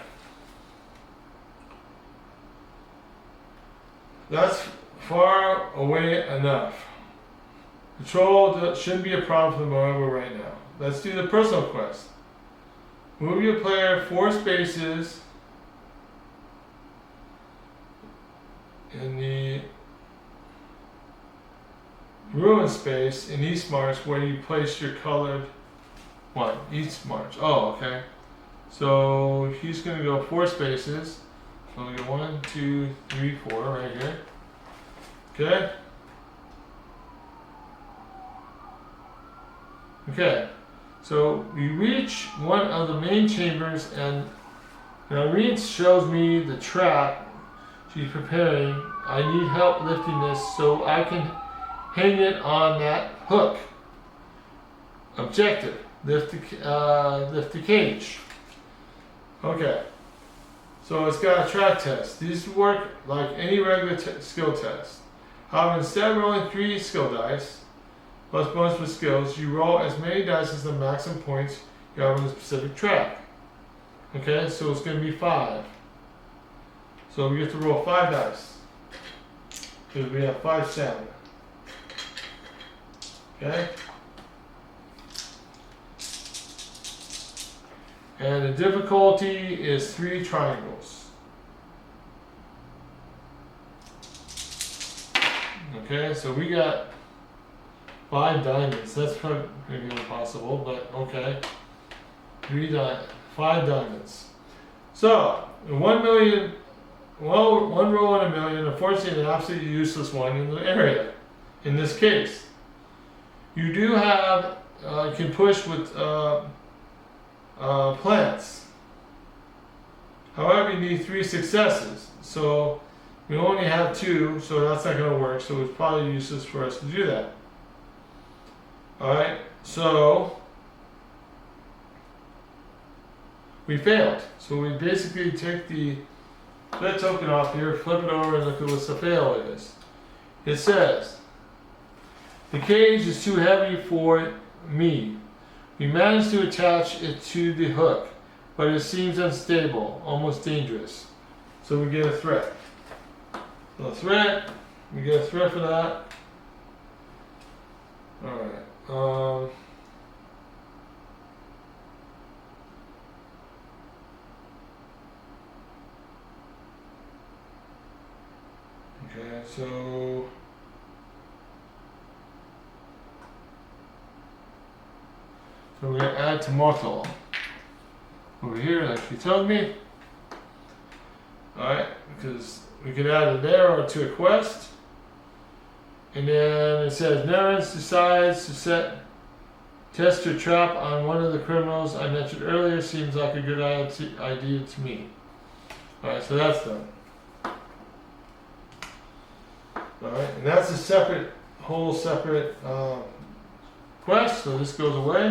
That's far away enough. Control shouldn't be a problem for the Marvel right now. Let's do the personal quest. Move your player 4 spaces in the ruin space in East March where you place your colored one. East March. Oh, okay. So he's going to go 4 spaces. So we go 1, 2, 3, 4 right here. Okay. Okay. So we reach one of the main chambers, and now reach shows me the trap she's preparing. I need help lifting this so I can hang it on that hook. Objective: lift the cage. Okay. So it's got a track test. These work like any regular skill test. However, instead of rolling 3 skill dice plus bonus for skills, you roll as many dice as the maximum points you have on the specific track. Okay, so it's going to be 5. So we get to roll 5 dice because we have 5 stamina. Okay. And the difficulty is 3 triangles. Okay, so we got 5 diamonds. That's probably impossible, but okay. 5 diamonds. So, 1 million, well, 1 roll in a million, unfortunately an absolutely useless one in the area, in this case. You do have, you can push with plants. However, you need 3 successes. So, we only have 2, so that's not going to work, so it's probably useless for us to do that. Alright, so we failed. So we basically take the flip token off here, flip it over, and look at what the fail is. It says, the cage is too heavy for me. We managed to attach it to the hook, but it seems unstable, almost dangerous. So we get a threat. So a threat, we get a threat for that. Alright. Okay, so we're going to add to Mortal over here, like you told me. Alright, because we can add it there or to a quest. And then it says, Nerens decides to test your trap on one of the criminals I mentioned earlier. Seems like a good idea to me. Alright, so that's done. Alright, and that's a separate, whole separate quest, so this goes away.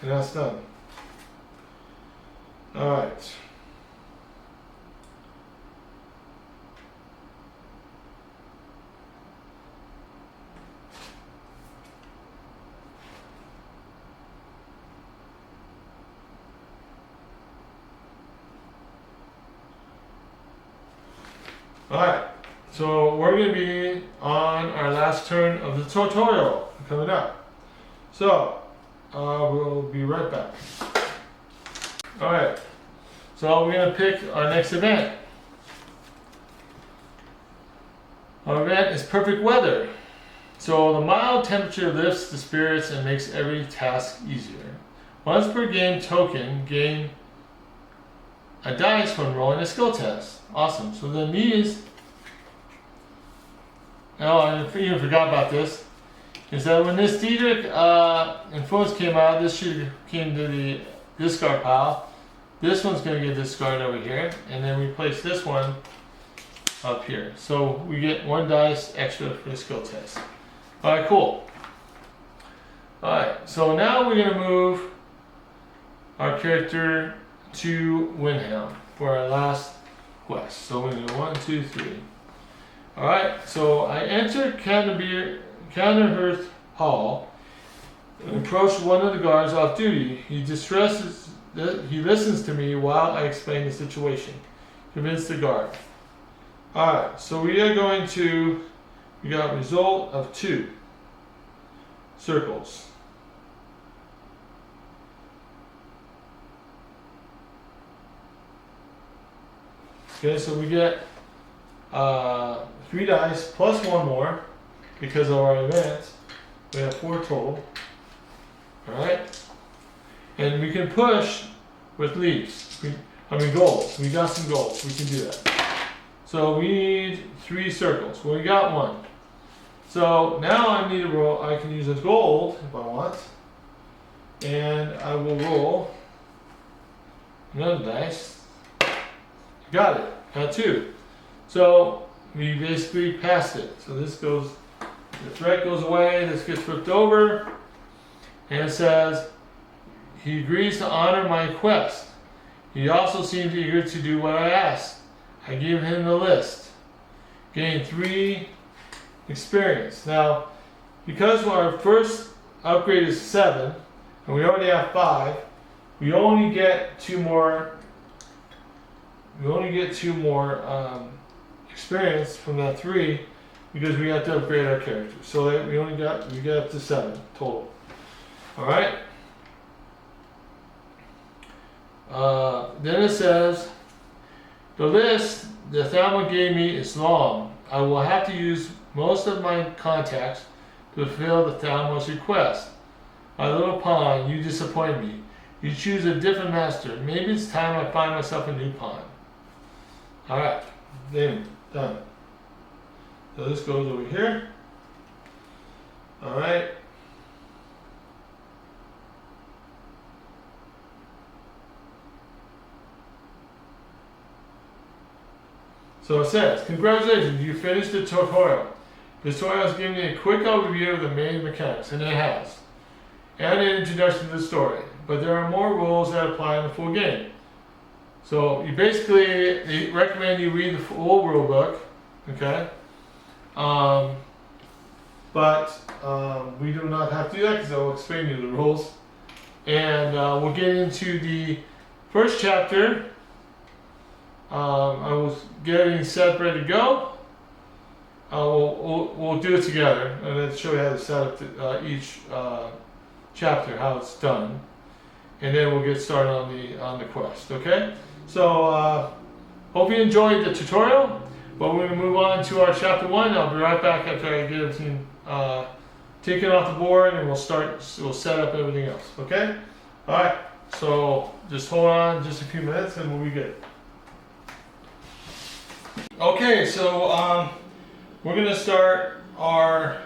And that's done. Alright. Alright, so we're going to be on our last turn of the tutorial coming up. So, we'll be right back. Alright, so we're going to pick our next event. Our event is perfect weather. So the mild temperature lifts the spirits and makes every task easier. Once per game token, gain a dice when rolling a skill test. Awesome. So then these, oh, I even forgot about this, is that when this Diedrich Influence came out, this should came to the discard pile. This one's going to get discarded over here, and then we place this one up here. So we get 1 dice extra for the skill test. Alright, cool. Alright, so now we're going to move our character to Windhelm for our last quest. So we're going to go 1, 2, 3. Alright, so I enter Canterhurst Hall and approach one of the guards off duty. He listens to me while I explain the situation. Convince the guard. Alright, so we got result of 2 circles. Okay, so we get 3 dice plus 1 more because of our events. We have 4 total. Alright? And we can push with leaves. Goals. We got some goals. We can do that. So we need 3 circles. Well, we got 1. So now I need to roll. I can use a gold if I want. And I will roll another dice. Got it. Got 2. So we basically passed it. So this goes, the threat goes away. This gets flipped over. And it says, he agrees to honor my request. He also seemed eager to do what I asked. I gave him the list. Gained 3 experience. Now, because our first upgrade is 7, and we already have 5, we only get 2 more. We only get 2 more experience from that 3 because we have to upgrade our character. So that we get up to 7 total. All right. Then it says, the list the Thalma gave me is long. I will have to use most of my contacts to fulfill the Thalma's request. My little pawn, you disappoint me. You choose a different master. Maybe it's time I find myself a new pawn. Alright, then, done. So this goes over here. Alright. So it says, congratulations, you finished the tutorial. This tutorial has given me a quick overview of the main mechanics, and it has, and an introduction to the story. But there are more rules that apply in the full game. So you basically, they recommend you read the full rule book, okay? We do not have to do that because I will explain to you the rules. And we'll get into the first chapter. I was getting set ready to go. We'll do it together and then show you how to set up each chapter, how it's done, and then we'll get started on the quest. Okay? So hope you enjoyed the tutorial. But we're going to move on to our chapter 1. I'll be right back after I get everything taken off the board, and we'll set up everything else. Okay? All right. So just hold on just a few minutes, and we'll be good. Okay, so we're going to start our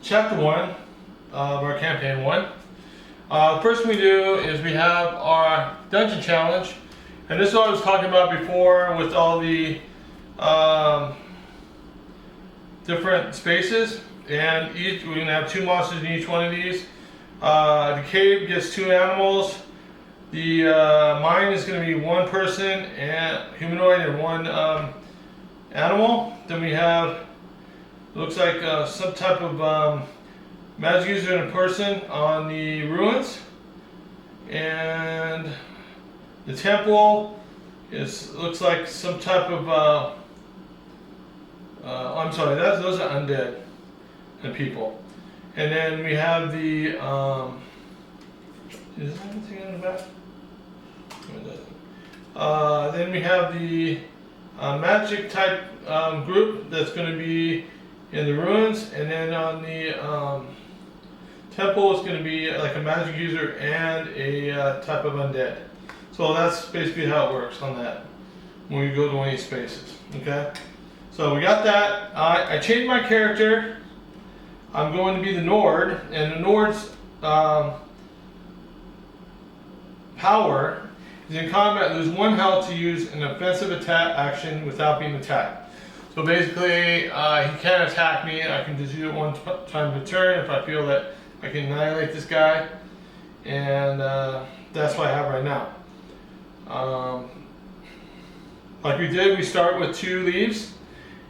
chapter 1 of our campaign 1. First thing we do is we have our dungeon challenge, and this is what I was talking about before with all the different spaces, and we're going to have 2 monsters in each one of these. The cave gets 2 animals. The mine is going to be 1 person and humanoid and 1 animal. Then we have, looks like some type of magic user and a person on the ruins. And the temple looks like some type of I'm sorry, those are undead and people. And then we have the is there anything in the back? Then we have the magic type group that's going to be in the ruins, and then on the temple is going to be like a magic user and a type of undead. So that's basically how it works on that when we go to one of these spaces. Okay, so we got that. I changed my character. I'm going to be the Nord, and the Nord's power is in combat, lose 1 health to use an offensive attack action without being attacked. So basically, he can't attack me. I can just use it 1 time per turn if I feel that I can annihilate this guy, and that's what I have right now. Like we did, we start with 2 leaves.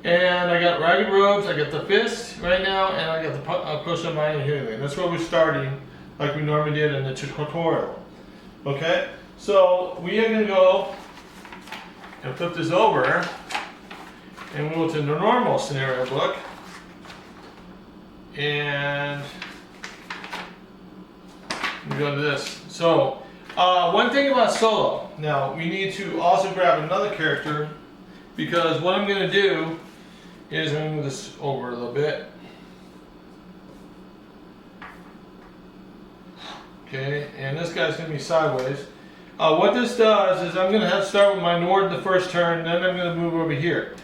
And I got Ragged Robes, I got the Fist right now, and I got the Potion of Mind and Healing. That's where we're starting, like we normally did in the tutorial. Okay? So we are going to go and flip this over, and we'll go to the normal scenario book. And we go to this. So, one thing about solo. Now, we need to also grab another character, because what I'm going to do is I'm going to move this over a little bit. Okay, and this guy's going to be sideways. What this does is I'm going to have to start with my Nord the first turn, then I'm going to move over here.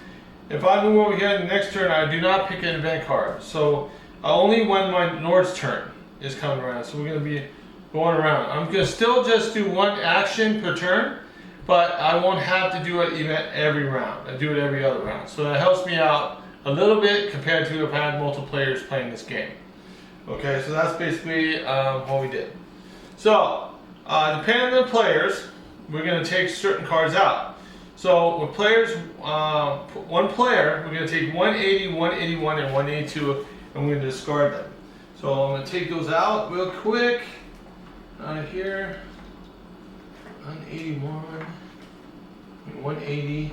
If I move over here the next turn, I do not pick an event card. So only when my Nord's turn is coming around. So we're going to be going around. I'm going to still just do 1 action per turn, but I won't have to do an event every round. I do it every other round. So that helps me out a little bit compared to if I had multiple players playing this game. Okay, so that's basically what we did. So, depending on the players, we're going to take certain cards out. So, with players, 1 player, we're going to take 180, 181, and 182, and we're going to discard them. So, I'm going to take those out real quick. Here, 181, 180.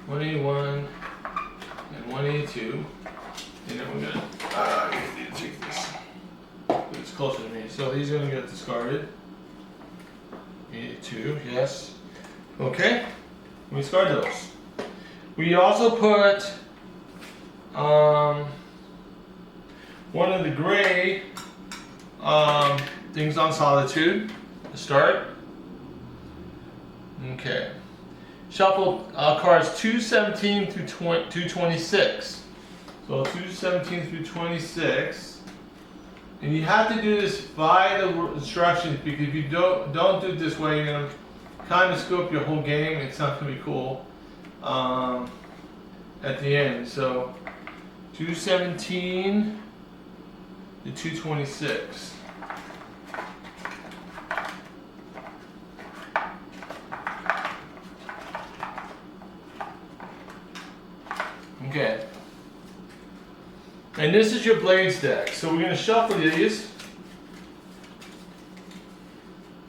181 and 182, and then we're gonna need to take this. It's closer to me, so these are gonna get discarded. 82, yes. Okay, we discard those. We also put one of the gray things on Solitude to start. Okay. Shuffle cards 217 through 226. So 217 through 26. And you have to do this by the instructions, because if you don't do it this way, you're going to kind of screw up your whole game. It's not going to be cool at the end. So 217 to 226. Okay. And this is your Blades deck. So we're going to shuffle these.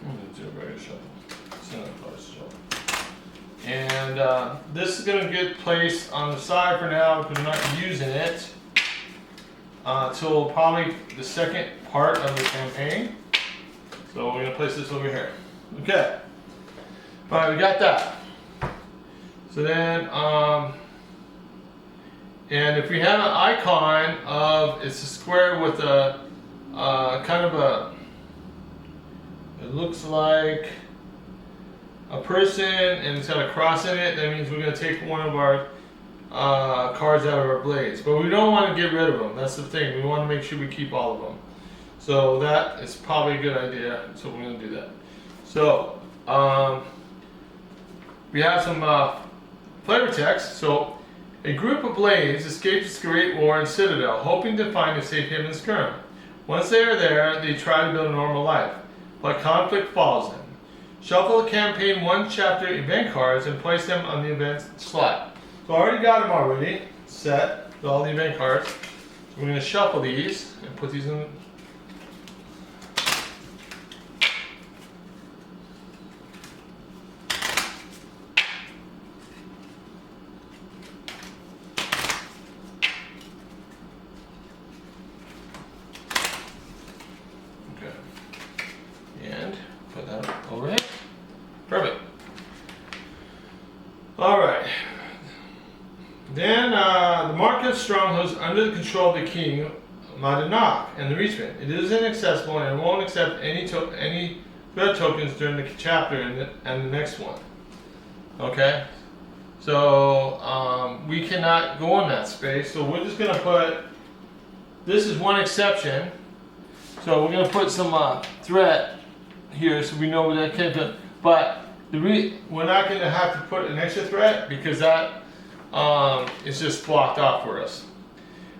I'm going to do a regular shuffle. It's not a close shuffle. And this is going to get placed on the side for now, because we're not using it until probably the second part of the campaign. So we're going to place this over here. Okay. Alright, we got that. So then, and if we have an icon of, it's a square with a kind of a, it looks like a person and it's got a cross in it, that means we're going to take one of our cards out of our blades. But we don't want to get rid of them. That's the thing. We want to make sure we keep all of them. So that is probably a good idea. So we're going to do that. So we have some flavor text. So a group of blades escapes the Great War in Citadel, hoping to find a safe haven in Skyrim. Once they are there, they try to build a normal life, but conflict follows them. Shuffle the campaign 1 chapter event cards and place them on the event slot. So I already got them already set with all the event cards. So we're going to shuffle these and put these in. Put that overhead. Perfect. Alright. Then the market strongholds under the control of the king, Madanak, and the Reachman. It is inaccessible and it won't accept any threat tokens during the chapter and the next one. Okay? So we cannot go in that space. So we're just going to put, this is one exception. So we're going to put some threat here so we know where that came from. But we're not going to have to put an extra threat because that is just blocked off for us.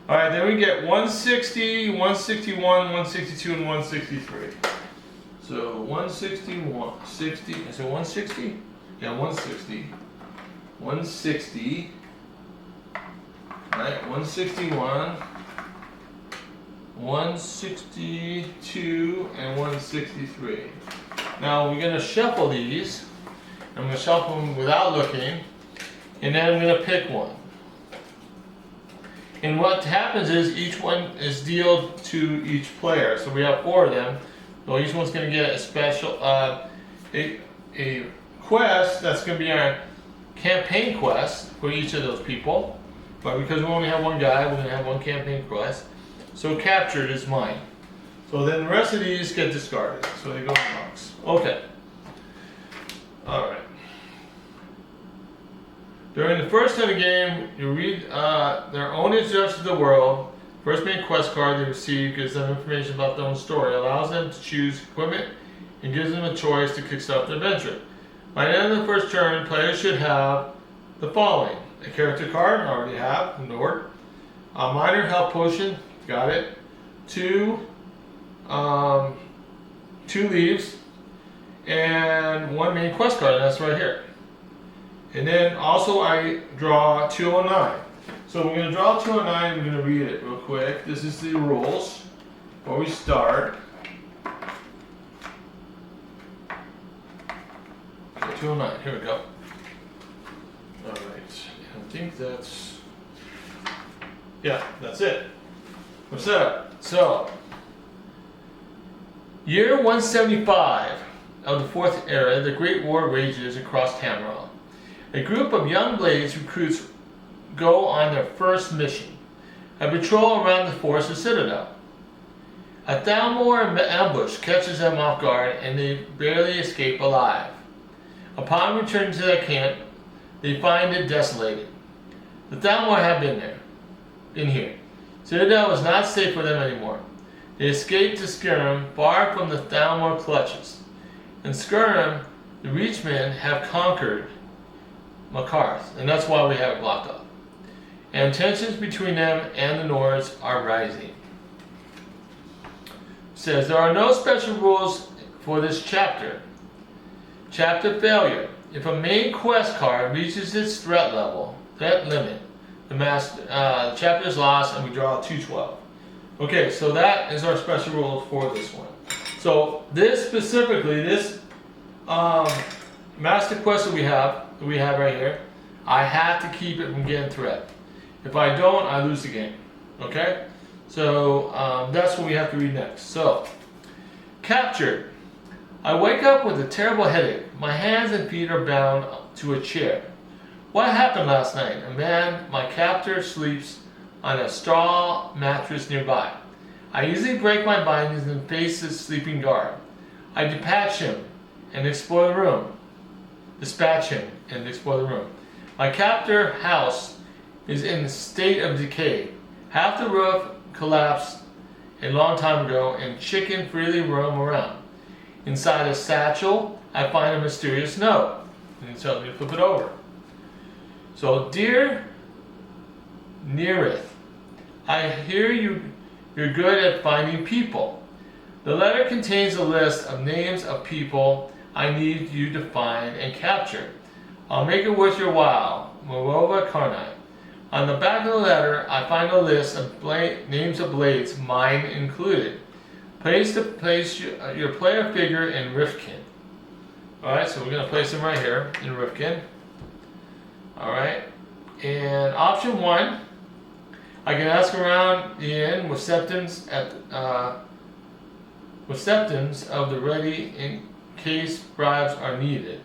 Alright, then we get 160, 161, 162, and 163. So 161, 60, is it 160? Yeah, 160. 160. Right, 161, 162, and 163. Now we're going to shuffle these. I'm going to shuffle them without looking, and then I'm going to pick one. And what happens is each one is dealt to each player. So we have 4 of them. So each one's going to get a special, a quest that's going to be our campaign quest for each of those people. But because we only have one guy, we're going to have one campaign quest. So captured is mine. So then the rest of these get discarded. So they go in the box. Okay. Alright. During the first of the game, you read their own introduction to the world. First main quest card they receive gives them information about their own story, allows them to choose equipment, and gives them a choice to kickstart the adventure. By the end of the first turn, players should have the following: a character card, I already have, ignored. A minor health potion, got it. 2 leaves, and 1 main quest card, and that's right here. And then also I draw 209. So we're going to draw 209, we're going to read it real quick. This is the rules before we start. Okay, 209, here we go. Alright, I think that's, yeah, that's it. We're set up. So, year 175 of the 4th era, the Great War rages across Tamriel. A group of young blades recruits go on their first mission, a patrol around the forest citadel. A Thalmor ambush catches them off guard and they barely escape alive. Upon returning to their camp, they find it desolated. The Thalmor have been here. Citadel is not safe for them anymore. They escape to Skyrim, far from the Thalmor clutches. In Skyrim, the Reachmen have conquered Makarth, and that's why we have it blocked off. And tensions between them and the Nords are rising. It says there are no special rules for this chapter. Chapter failure. If a main quest card reaches its threat limit, the chapter is lost and we draw 212. Okay, so that is our special rule for this one. So this specifically, this master quest that we have right here, I have to keep it from getting threat. If I don't, I lose the game. Okay? So that's what we have to read next. So, captured. I wake up with a terrible headache. My hands and feet are bound to a chair. What happened last night? A man, my captor, sleeps on a straw mattress nearby. I easily break my bindings and face his sleeping guard. I dispatch him and explore the room. My captor house is in a state of decay. Half the roof collapsed a long time ago and chicken freely roam around. Inside a satchel, I find a mysterious note. And he tells me to flip it over. So, dear Neareth, I hear you're good at finding people. The letter contains a list of names of people I need you to find and capture. I'll make it worth your while. Morova Karnai. On the back of the letter, I find a list of names of blades, mine included. Place your player figure in Rifkin. Alright, so we're going to place him right here in Rifkin. Alright, and option 1, I can ask around the inn with septons of the ready in case bribes are needed.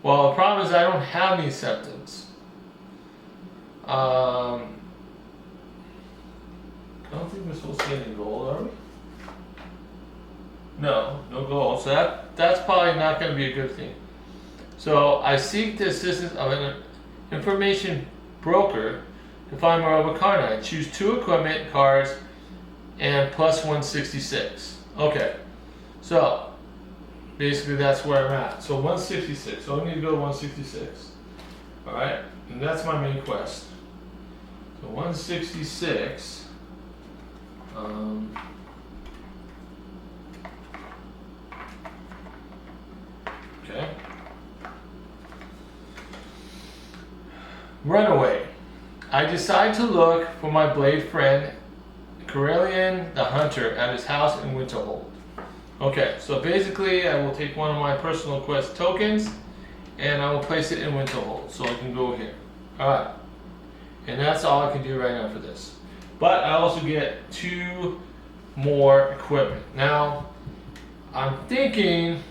Well, the problem is I don't have any septons. I don't think we're supposed to get any gold, are we? No gold. So that's probably not going to be a good thing. So I seek the assistance of an information broker to find Morova Karnai. Choose 2 equipment cards and plus 166. Okay. So basically that's where I'm at. So 166. So I need to go to 166. Alright. And that's my main quest. So 166. Okay. Runaway. I decide to look for my blade friend, Corellian the Hunter, at his house in Winterhold. Okay, so basically I will take one of my personal quest tokens and I will place it in Winterhold so I can go here. Alright. And that's all I can do right now for this. But I also get 2 more equipment. Now, I'm thinking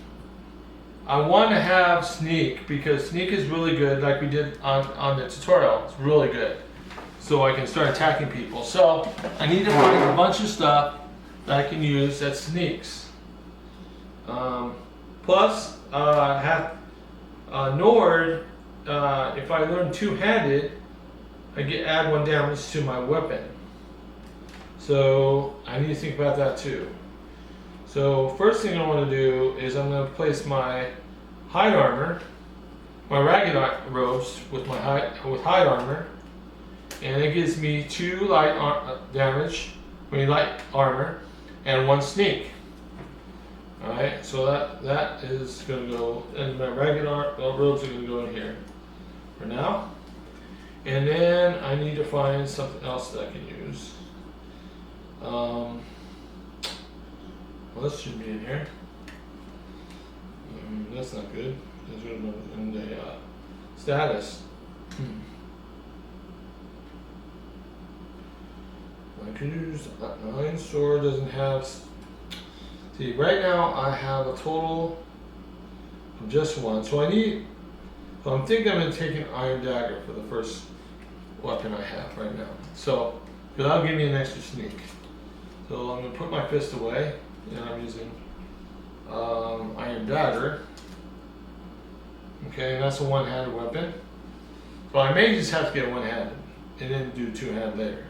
I want to have sneak because sneak is really good, like we did on the tutorial. It's really good. So I can start attacking people. So I need to find a bunch of stuff that I can use that sneaks. Plus, Nord, if I learn two-handed, I add 1 damage to my weapon. So I need to think about that too. So first thing I want to do is I'm going to place my hide armor, my ragged robes with hide armor, and it gives me 2 light armor, and 1 sneak. All right, so that is going to go, and my ragged robes are going to go in here for now. And then I need to find something else that I can use. Well, this should be in here. That's not good. That's in the status. I could use 9 sword doesn't have. See, right now I have a total of just 1. So I'm thinking I'm going to take an iron dagger for the first weapon I have right now. So, because that'll give me an extra sneak. So I'm going to put my fist away, and I'm using iron dagger. Okay, and that's a one-handed weapon. So I may just have to get one-handed, and then do two-handed later.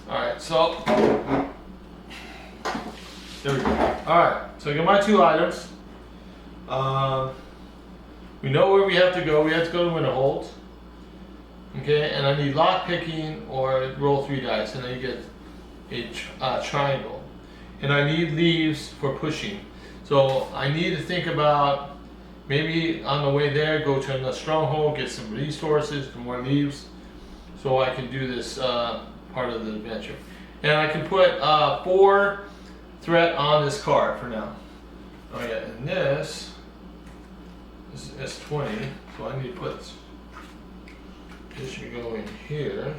Alright, so there we go. Alright, so I got my 2 items. We know where we have to go. We have to go to Winterhold. Okay, and I need lock picking or roll 3 dice, and then you get a triangle. And I need leaves for pushing. So I need to think about maybe on the way there, go to another stronghold, get some resources, some more leaves, so I can do this part of the adventure. And I can put 4 threat on this card for now. Oh yeah, and this is 20, so I need to put this should go in here.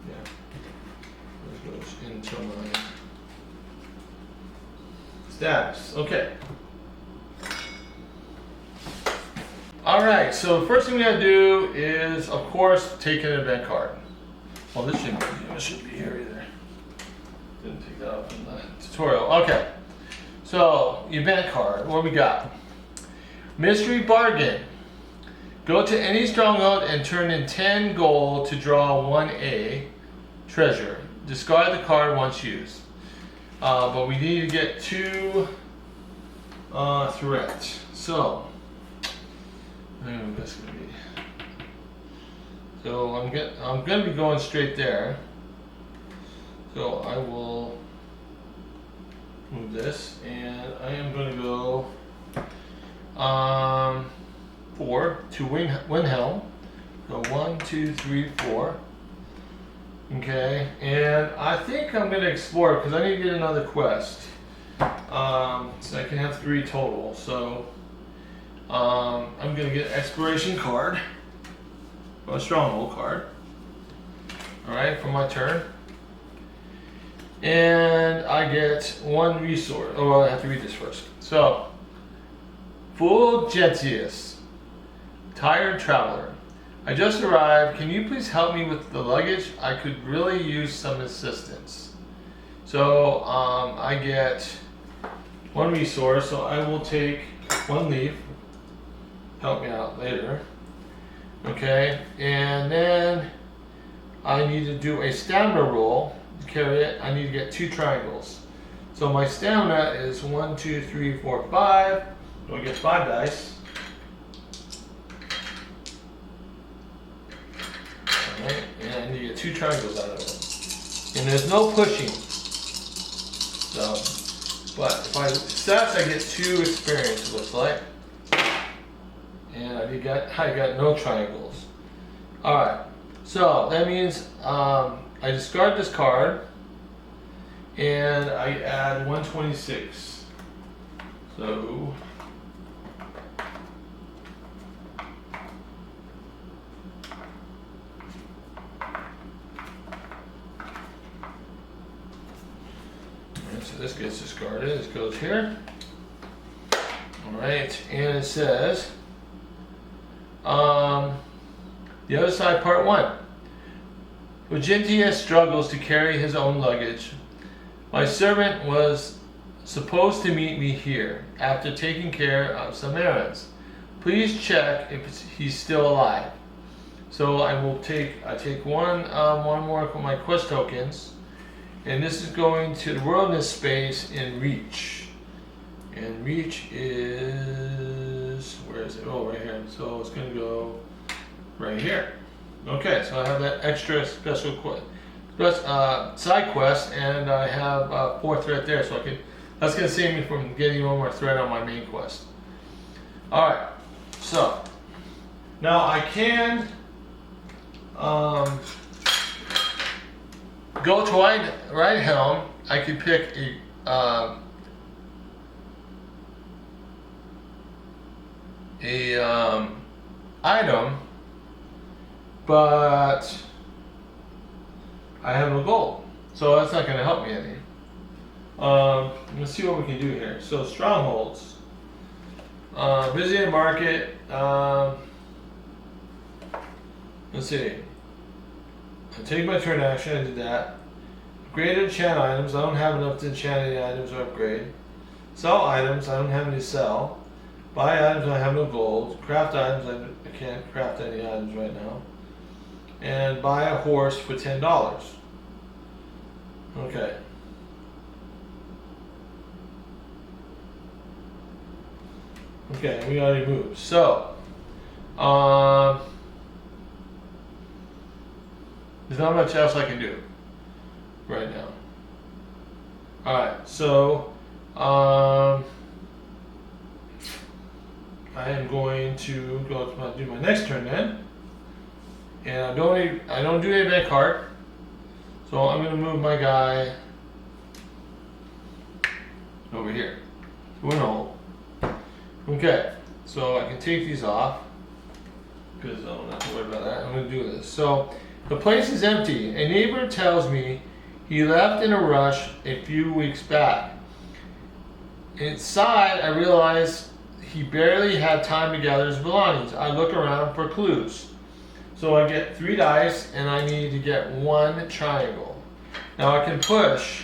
Yeah, this goes into my status. Okay. Alright, so the first thing we gotta do is, of course, take an event card. Well, this shouldn't be here either. Didn't take that out from the tutorial. Okay. So, event card, what we got? Mystery bargain. Go to any stronghold and turn in 10 gold to draw 1A treasure. Discard the card once used. But we need to get 2 threat. So, that's gonna be. So I'm gonna be going straight there. So I will move this, and I am going to go 4 to Windhelm. So 1, 2, 3, 4. Okay, and I think I'm going to explore because I need to get another quest. So I can have 3 total. So I'm going to get an exploration card, or a stronghold card. All right, for my turn. And I get 1 resource. Oh, I have to read this first. So, Fulgentius, tired traveler. I just arrived. Can you please help me with the luggage? I could really use some assistance. So, I get 1 resource. So I will take 1 leaf. Help me out later. Okay, and then I need to do a stamina roll. Carry it, I need to get 2 triangles. So my stamina is 1, 2, 3, 4, 5. So I get 5 dice. 2 triangles out of it. And there's no pushing. So, but if I success, I get 2 experience, it looks like. And I got no triangles. Alright, so that means I discard this card and I add 126. So so this gets discarded. This goes here. Alright, and it says the other side, part 1. Vigentius struggles to carry his own luggage. My servant was supposed to meet me here after taking care of some errands. Please check if he's still alive. So I take one more of my quest tokens, and this is going to the wilderness space in Reach. And Reach is, where is it? Oh, right here. So it's going to go right here. Okay, so I have that extra special side quest, and I have 4 thread there, so that's going to save me from getting one more thread on my main quest. Alright, so now I can go to right helm. I can pick a item, but I have no gold, so that's not going to help me any. Let's see what we can do here. So strongholds, visit a market. Let's see. I take my turn action. I did that. Upgrade enchant items. I don't have enough to enchant any items or upgrade. Sell items. I don't have any to sell. Buy items. I have no gold. Craft items. I can't craft any items right now. And buy a horse for $10. Okay. Okay, we already moved. So, there's not much else I can do right now. Alright, so I am going to go to do my next turn then. And I don't do a event card. So I'm gonna move my guy over here. Winnow. Okay, so I can take these off because I don't have to worry about that. I'm going to do this. So the place is empty. A neighbor tells me he left in a rush a few weeks back. Inside, I realize he barely had time to gather his belongings. I look around for clues. So I get 3 dice and I need to get 1 triangle. Now I can push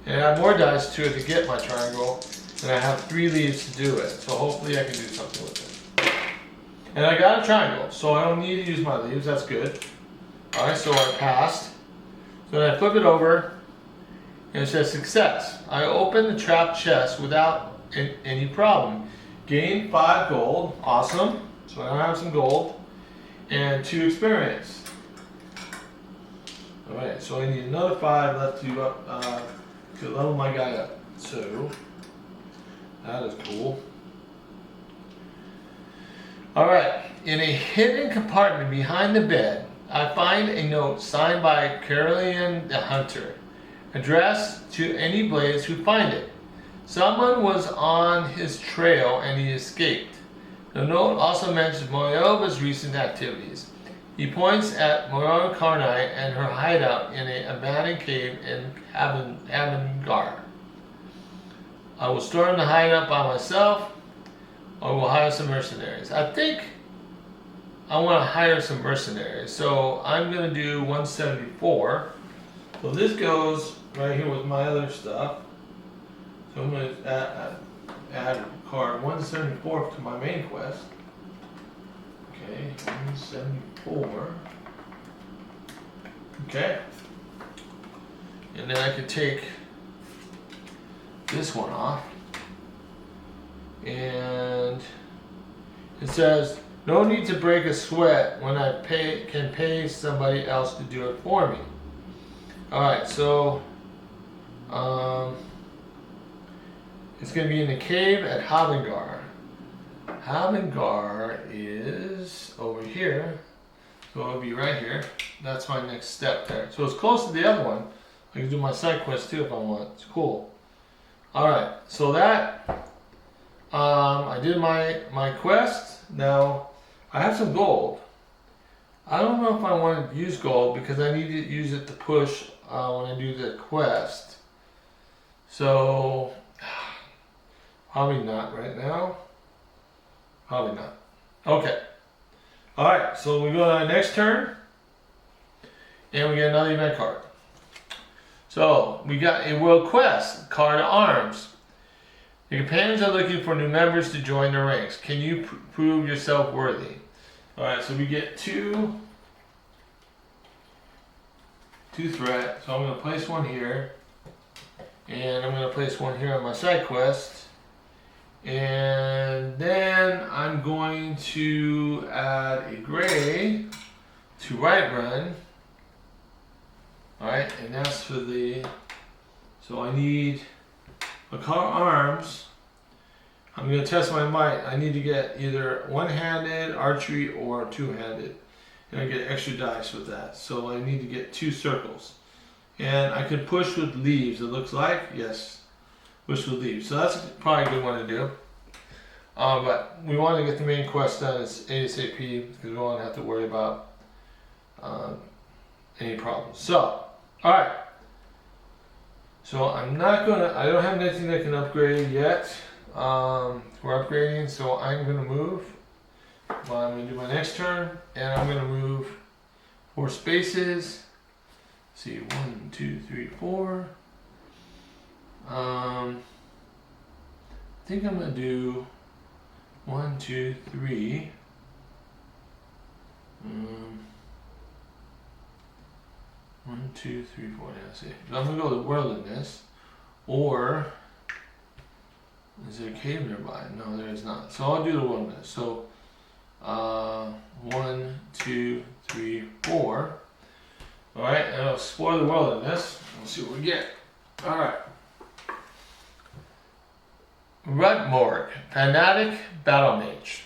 and add more dice to it to get my triangle. And I have 3 leaves to do it, so hopefully I can do something with it. And I got a triangle, so I don't need to use my leaves, that's good. Alright, so I passed. So then I flip it over, and it says success. I open the trap chest without any problem. Gain 5 gold, awesome. So I have some gold, and 2 experience. Alright, so I need another 5 left to level my guy up. So that is cool. Alright, in a hidden compartment behind the bed, I find a note signed by Caroline the Hunter, addressed to any blades who find it. Someone was on his trail and he escaped. The note also mentions Moyova's recent activities. He points at Morona Karnai and her hideout in an abandoned cave in Abengar. I will storm the hideout by myself, or will hire some mercenaries. I think I want to hire some mercenaries, so I'm going to do 174. So this goes right here with my other stuff. So I'm going to add card 174 to my main quest. Okay, 174. Okay. And then I can take this one off, and it says No need to break a sweat when I can pay somebody else to do it for me. Alright, so it's going to be in the cave at Havengar. Havengar is over here. So it'll be right here. That's my next step there. So it's close to the other one. I can do my side quest too if I want. It's cool. Alright, so that I did my quest. Now I have some gold. I don't know if I want to use gold because I need to use it to push when I do the quest. So probably not right now. Probably not. Okay. Alright, so we go to our next turn. And we get another event card. So we got a world quest, card of arms. Your companions are looking for new members to join their ranks. Can you prove yourself worthy? Alright, so we get two threat. So I'm going to place one here. And I'm going to place one here on my side quest. And then I'm going to add a gray to Run. Alright, and that's for the, so I need a car arms. I'm going to test my might. I need to get either one-handed, archery, or two-handed. And I get extra dice with that. So I need to get 2 circles. And I can push with leaves, it looks like. Yes, push with leaves. So that's probably a good one to do. But we want to get the main quest done as ASAP because we don't have to worry about any problems. So, alright. So I don't have anything that can upgrade yet. We're upgrading, so I'm going to move. Well, I'm going to do my next turn, and I'm going to move 4 spaces. Let's see, 1, 2, 3, 4. I think I'm going to do 1, 2, 3. 1, 2, 3, 4. Yeah, let's see. I'm going to go to wilderness, or is there a cave nearby? No, there is not. So I'll do the wilderness. So 1, 2, 3, 4. Alright, and I'll explore the wilderness. We'll see what we get. Alright. Rutmorg, Fanatic Battle Mage.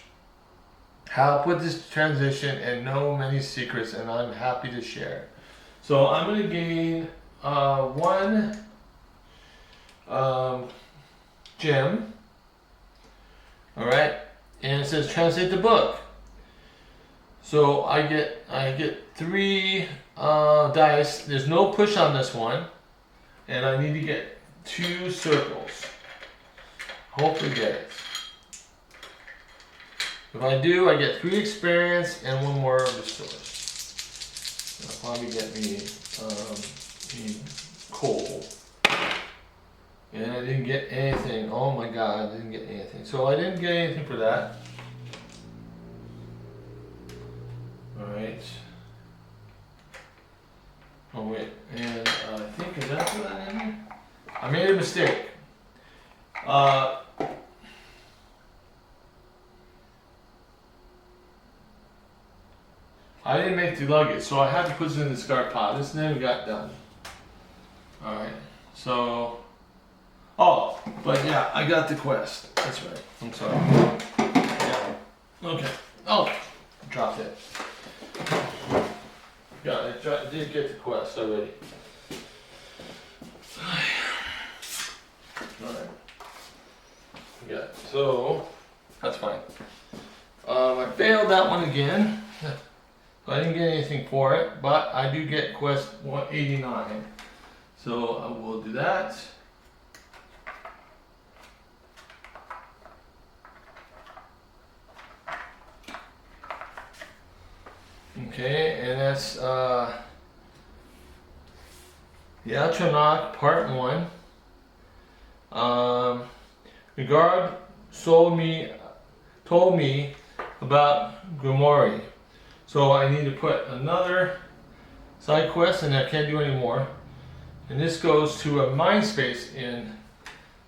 Help with this transition and know many secrets, and I'm happy to share. So I'm going to gain 1 gem. Alright, and it says translate the book. So I get 3 dice. There's no push on this one, and I need to get 2 circles. Hopefully get it. If I do, I get 3 experience and 1 more resource. That'll probably get me coal. And I didn't get anything. Oh my god, I didn't get anything. So I didn't get anything for that. Alright. Oh wait, and I think is that for that in here? I made a mistake. I didn't make the luggage, so I had to put it in the discard pile. This never got done. Alright, so... Oh, but yeah, I got the quest. That's right. I'm sorry. Yeah. Okay. Oh, dropped it. Got it. I did get the quest already. Alright. Yeah, so that's fine. I failed that one again. So I didn't get anything for it, but I do get quest 189. So I will do that. Okay, and that's the Atronach Part 1. The guard told me about Grimoire. So I need to put another side quest, and I can't do any more. And this goes to a mine space in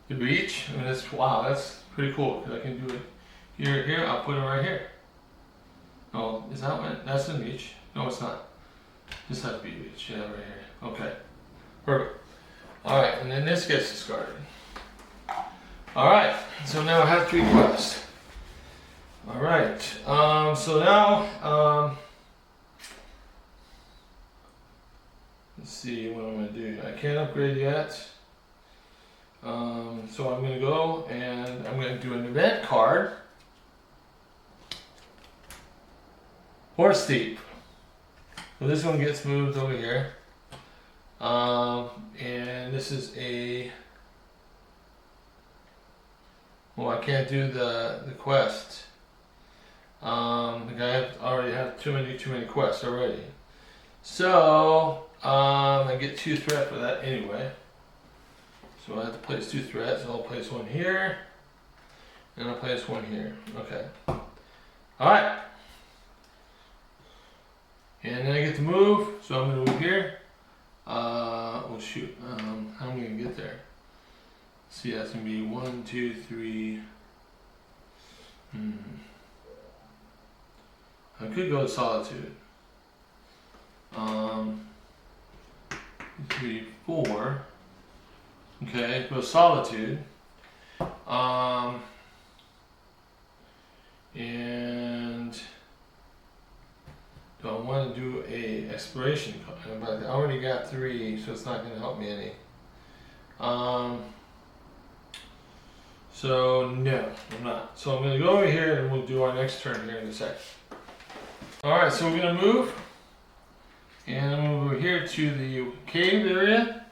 the beach. And that's, wow, that's pretty cool because I can do it here. I'll put it right here. Oh, is that one? That's in reach. No, it's not. This has to be reach. Yeah, right here. Okay. Perfect. Alright, and then this gets discarded. Alright, so now I have 3 quests. Alright, so now, let's see what I'm going to do. I can't upgrade yet. So I'm going to go and I'm going to do an event card. Horse Thief. So this one gets moved over here. And this is a... Well, I can't do the quest. I already have too many quests already. So, I get 2 threats for that anyway. So I have to place 2 threats. I'll place one here, and I'll place one here. Okay. Alright. And then I get to move, so I'm going to move here. Oh shoot, how am I going to get there? Let's see, that's going to be 1, 2, 3. I could go to Solitude. 3, 4. Okay, go to Solitude. And do I want to do a exploration card? But I already got 3, so it's not going to help me any. So no, I'm not. So I'm going to go over here and we'll do our next turn here in a second. Alright, so we're going to move. And I'm going to move here to the cave area.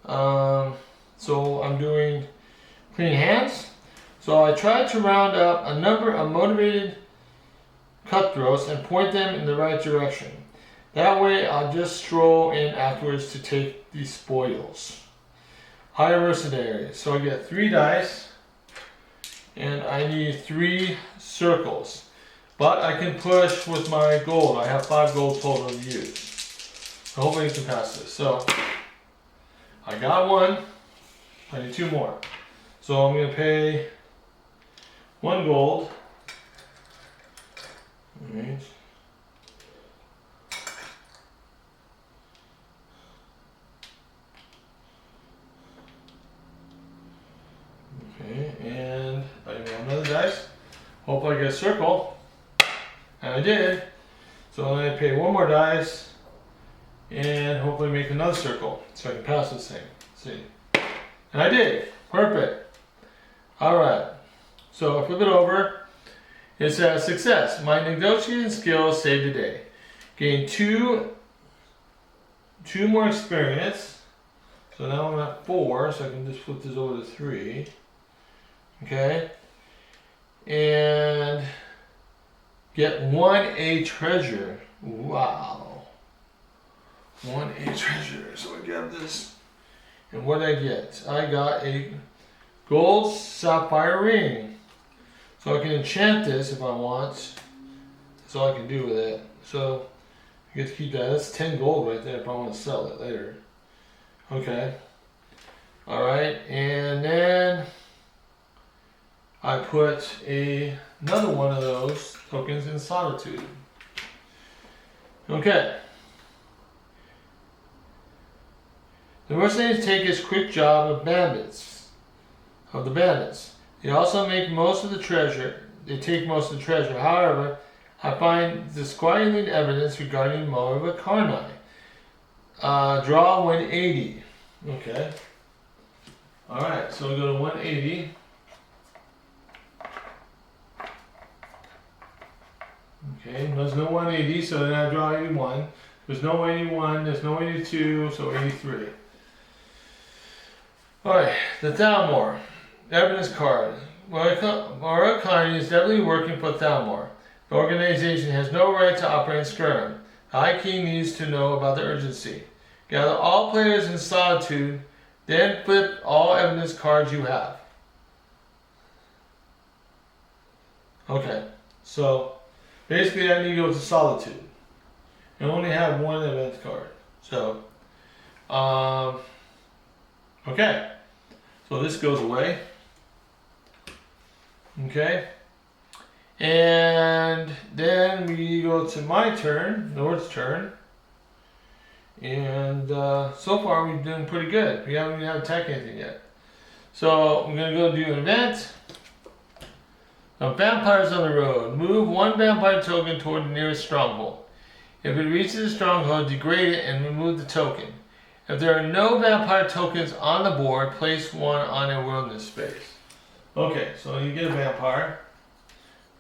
So I'm doing clean hands. So I tried to round up a number of motivated cutthroats and point them in the right direction. That way I'll just stroll in afterwards to take the spoils. Higher mercenary. So I get 3 dice and I need 3 circles. But I can push with my gold. I have 5 gold total to use. So hopefully I can pass this. So I got 1. I need 2 more. So I'm going to pay 1 gold. Alright. Okay, and I got another dice. Hope I get a circle. And I did. So then I pay 1 more dice and hopefully make another circle so I can pass this thing. See. And I did. Perfect. Alright. So I flip it over. It says success. My negotiating skills saved the day. Gain 2 more experience. So now I'm at 4, so I can just flip this over to 3. Okay. And get 1A treasure. Wow. 1A treasure. So I got this. And what did I get? I got a gold sapphire ring. So I can enchant this if I want. That's all I can do with it. So I get to keep that. That's 10 gold right there if I want to sell it later. Okay. Alright. And then I put another one of those tokens in Solitude. Okay. The mercenaries take a quick job of the bandits. They also make most of the treasure. They take most of the treasure. However, I find disquieting evidence regarding Moira Karnai. Draw 180. Okay. Alright, so we go to 180. Okay, there's no 180, so then I draw 81. There's no 81, there's no 82, so 83. Alright, the Thalmor. Evidence card. Moira Karnai is definitely working for Thalmor. The organization has no right to operate in Skyrim. The High King needs to know about the urgency. Gather all players in Solitude, then flip all evidence cards you have. Okay, so basically I need to go to Solitude. I only have 1 event card. So, okay. So this goes away. Okay. And then we go to my turn, Nord's turn. And so far we've done pretty good. We haven't even attacked anything yet. So I'm going to go do an event. Now, vampires on the road. Move one vampire token toward the nearest stronghold. If it reaches the stronghold, degrade it and remove the token. If there are no vampire tokens on the board, place one on a wilderness space. Okay, so you get a vampire.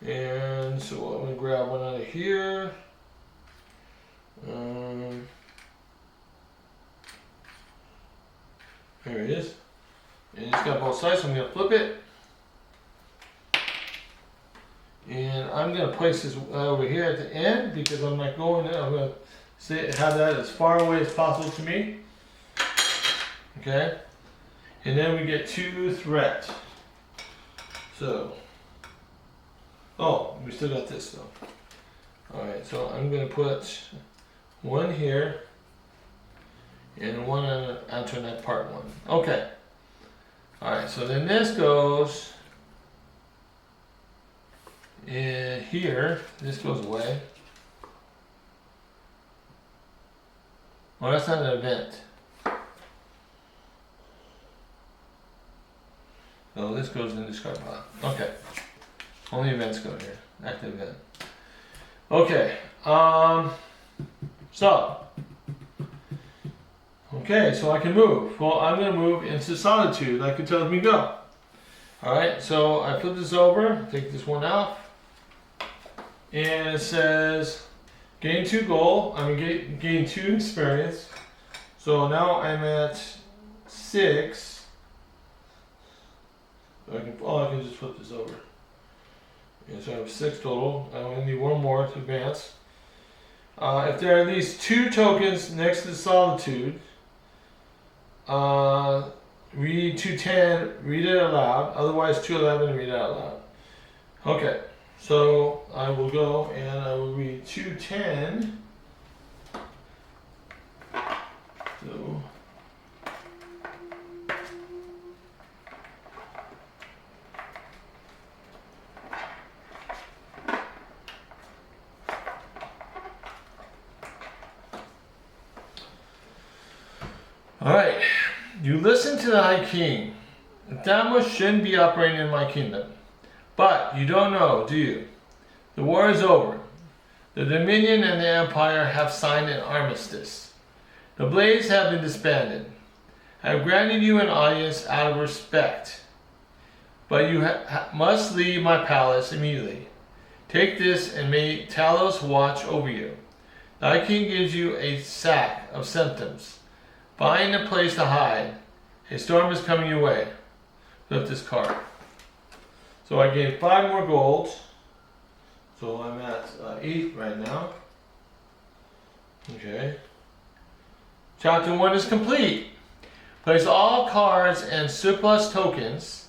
And so I'm going to grab one out of here. There it is. And it's got both sides, so I'm going to flip it. And I'm going to place this over here at the end because I'm not going there. I'm going to have that as far away as possible to me. Okay. And then we get 2 threat. So. Oh, we still got this though. Alright, so I'm going to put one here and one on alternate part 1. Okay. Alright, so then this goes in here. This goes away. Oh, that's not an event. So this goes in the discard pile. Okay. Only events go here. Active event. Okay. Okay, so I can move. Well, I'm going to move into solitude like it tells me go. Alright, so I flip this over, take this one out, and it says gain 2 gold. I mean, gain 2 experience. So now I'm at 6. So I can just flip this over. Yeah, so I have 6 total. I only need 1 more to advance. If there are at least 2 tokens next to solitude, read 210, read it aloud. Otherwise 211, read it out loud. Okay, so I will go and I will read 210. So. Alright, you listen to the High King. Thamos shouldn't be operating in my kingdom. But you don't know, do you? The war is over. The Dominion and the Empire have signed an armistice. The Blades have been disbanded. I have granted you an audience out of respect. But you must leave my palace immediately. Take this and may Talos watch over you. The High King gives you a sack of symptoms. Find a place to hide. A storm is coming your way. Flip this card. So I gained 5 more gold. So I'm at 8 right now. Okay. Chapter 1 is complete. Place all cards and surplus tokens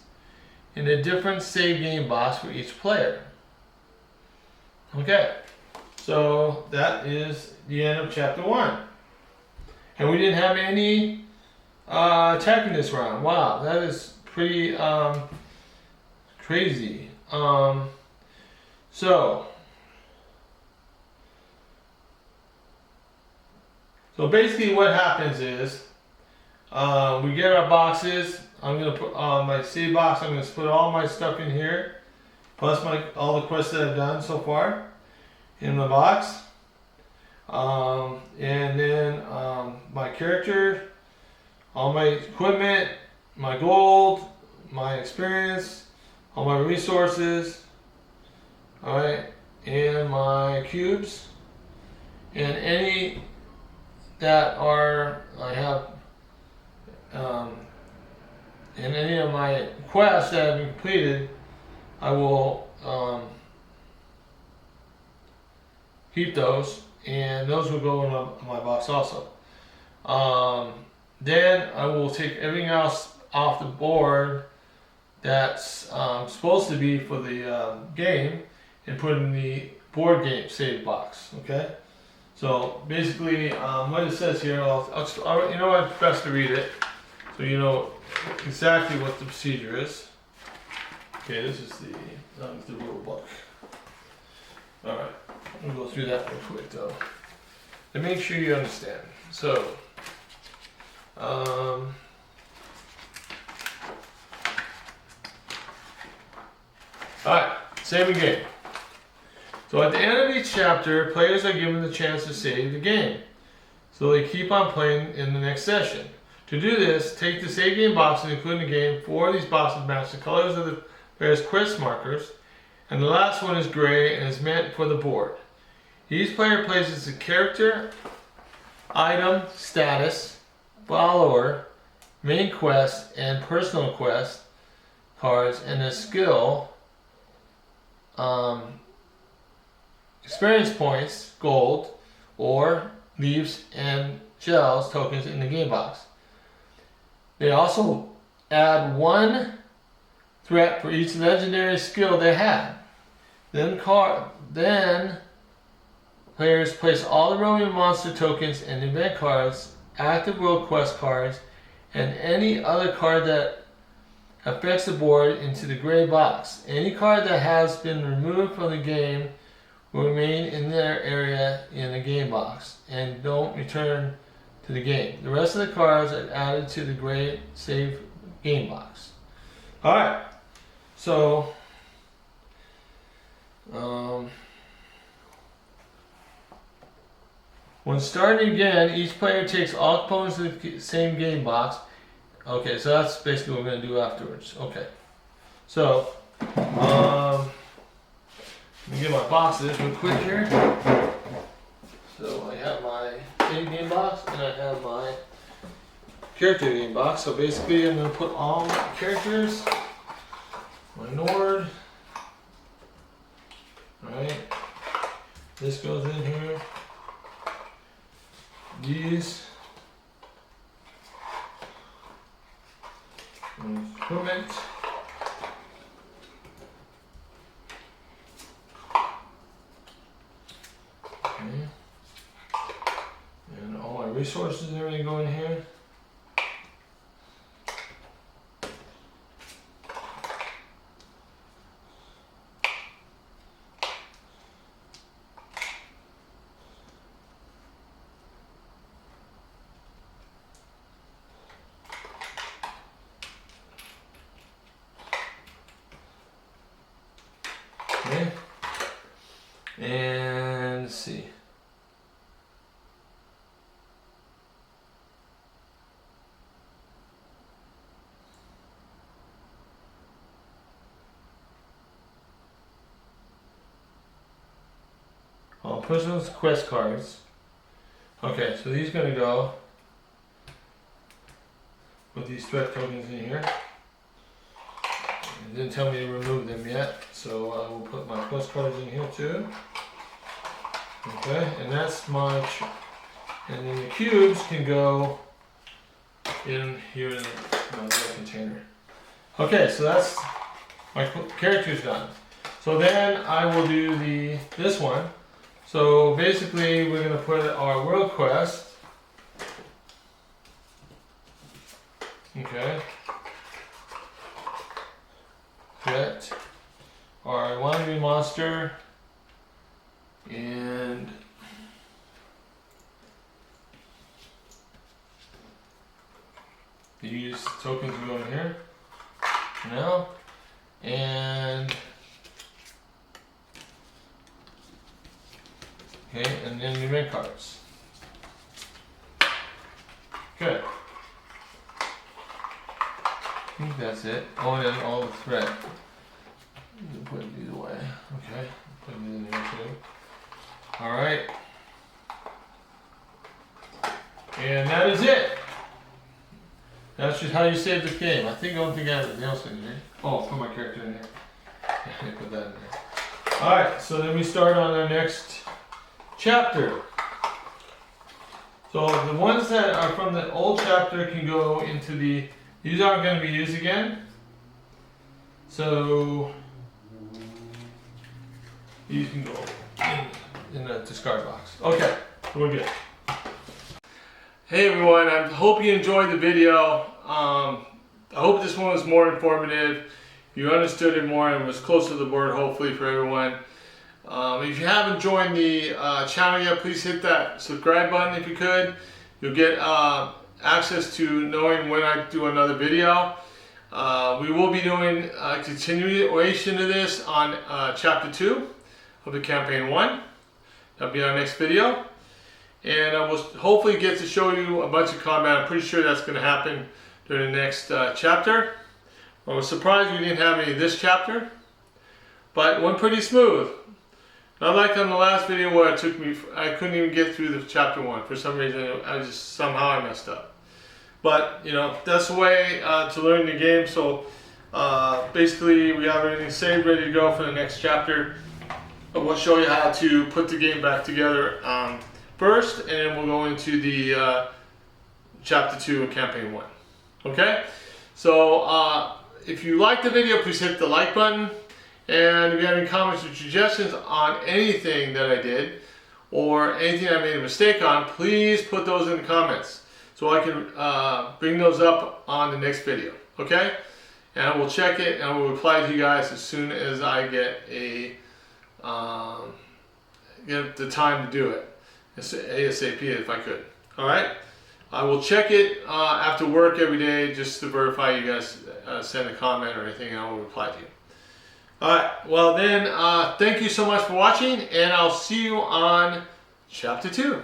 in a different save game box for each player. Okay. So that is the end of chapter 1. And we didn't have any attacking this round. Wow, that is pretty crazy. So basically what happens is we get our boxes. I'm going to put my save box, I'm going to put all my stuff in here. Plus all the quests that I've done so far in the box. And then my character, all my equipment, my gold, my experience, all my resources, alright, and my cubes, and any that are, I have, and any of my quests that have been completed, I will keep those. And those will go in my box also. Then I will take everything else off the board that's supposed to be for the game and put it in the board game save box. Okay. So basically, what it says here, you know what? It's best to read it so you know exactly what the procedure is. Okay, this is the rule book. Alright, I'm gonna go through that real quick though. To make sure you understand. So, alright, save a game. So at the end of each chapter, players are given the chance to save the game. So they keep on playing in the next session. To do this, take the save game boxes, including the game. 4 of these boxes match the colors of the player's quest markers. And the last one is gray and is meant for the board. Each player places a character, item, status, follower, main quest, and personal quest cards, and a skill, experience points, gold, or leaves and shells tokens in the game box. They also add 1 threat for each legendary skill they have. Then players place all the roving monster tokens and event cards, active world quest cards, and any other card that affects the board into the gray box. Any card that has been removed from the game will remain in their area in the game box and don't return to the game. The rest of the cards are added to the gray save game box. Alright, so when starting again, each player takes all components of the same game box. Okay, so that's basically what we're going to do afterwards. Okay, so let me get my boxes real quick here. So I have my save game box and I have my character game box. So basically I'm going to put all my characters, my Nord, right? This goes in here. These equipment. Okay. And all my resources and everything go in here. Okay. And let's see. All personal quest cards. Okay, so these are going to go with these threat tokens in here. It didn't tell me to remove them yet, so I will put my quest cards in here too. Okay, and that's my, and then the cubes can go in here in my little container. Okay, so that's my characters done. So then I will do this one. So basically we're going to put our world quest. Okay. Get our wandering monster and these tokens will go in here now, and okay, and then the event cards. Good. I think that's it. Oh, and then all the thread. Put these away. Okay. Put these in there too. Alright. And that is it. That's just how you save the game. I don't think I have anything else in here. Oh, put my character in here. Put that in there. Alright, so then we start on our next chapter. So the ones that are from the old chapter can go into these aren't going to be used again. So these can go in the discard box. Okay, so we're good. Hey everyone, I hope you enjoyed the video. I hope this one was more informative. You understood it more and was closer to the board, hopefully, for everyone. If you haven't joined the channel yet, please hit that subscribe button if you could. You'll get access to knowing when I do another video. We will be doing a continuation of this on Chapter 2 of the Campaign 1. That'll be our next video. And I will hopefully get to show you a bunch of combat. I'm pretty sure that's going to happen during the next chapter. I was surprised we didn't have any this chapter, but it went pretty smooth. Not like on the last video where it took me, I couldn't even get through the chapter 1. For some reason, somehow I messed up. But, you know, that's the way to learn the game. So, basically, we have everything saved, ready to go for the next chapter. We'll show you how to put the game back together first, and then we'll go into the chapter 2 of campaign 1. Okay? So, if you like the video, please hit the like button. And if you have any comments or suggestions on anything that I did, or anything I made a mistake on, please put those in the comments so I can bring those up on the next video. Okay? And I will check it and I will reply to you guys as soon as I get get the time to do it. ASAP if I could. Alright? I will check it after work every day just to verify you guys send a comment or anything, and I will reply to you. Alright, well then, thank you so much for watching, and I'll see you on Chapter 2.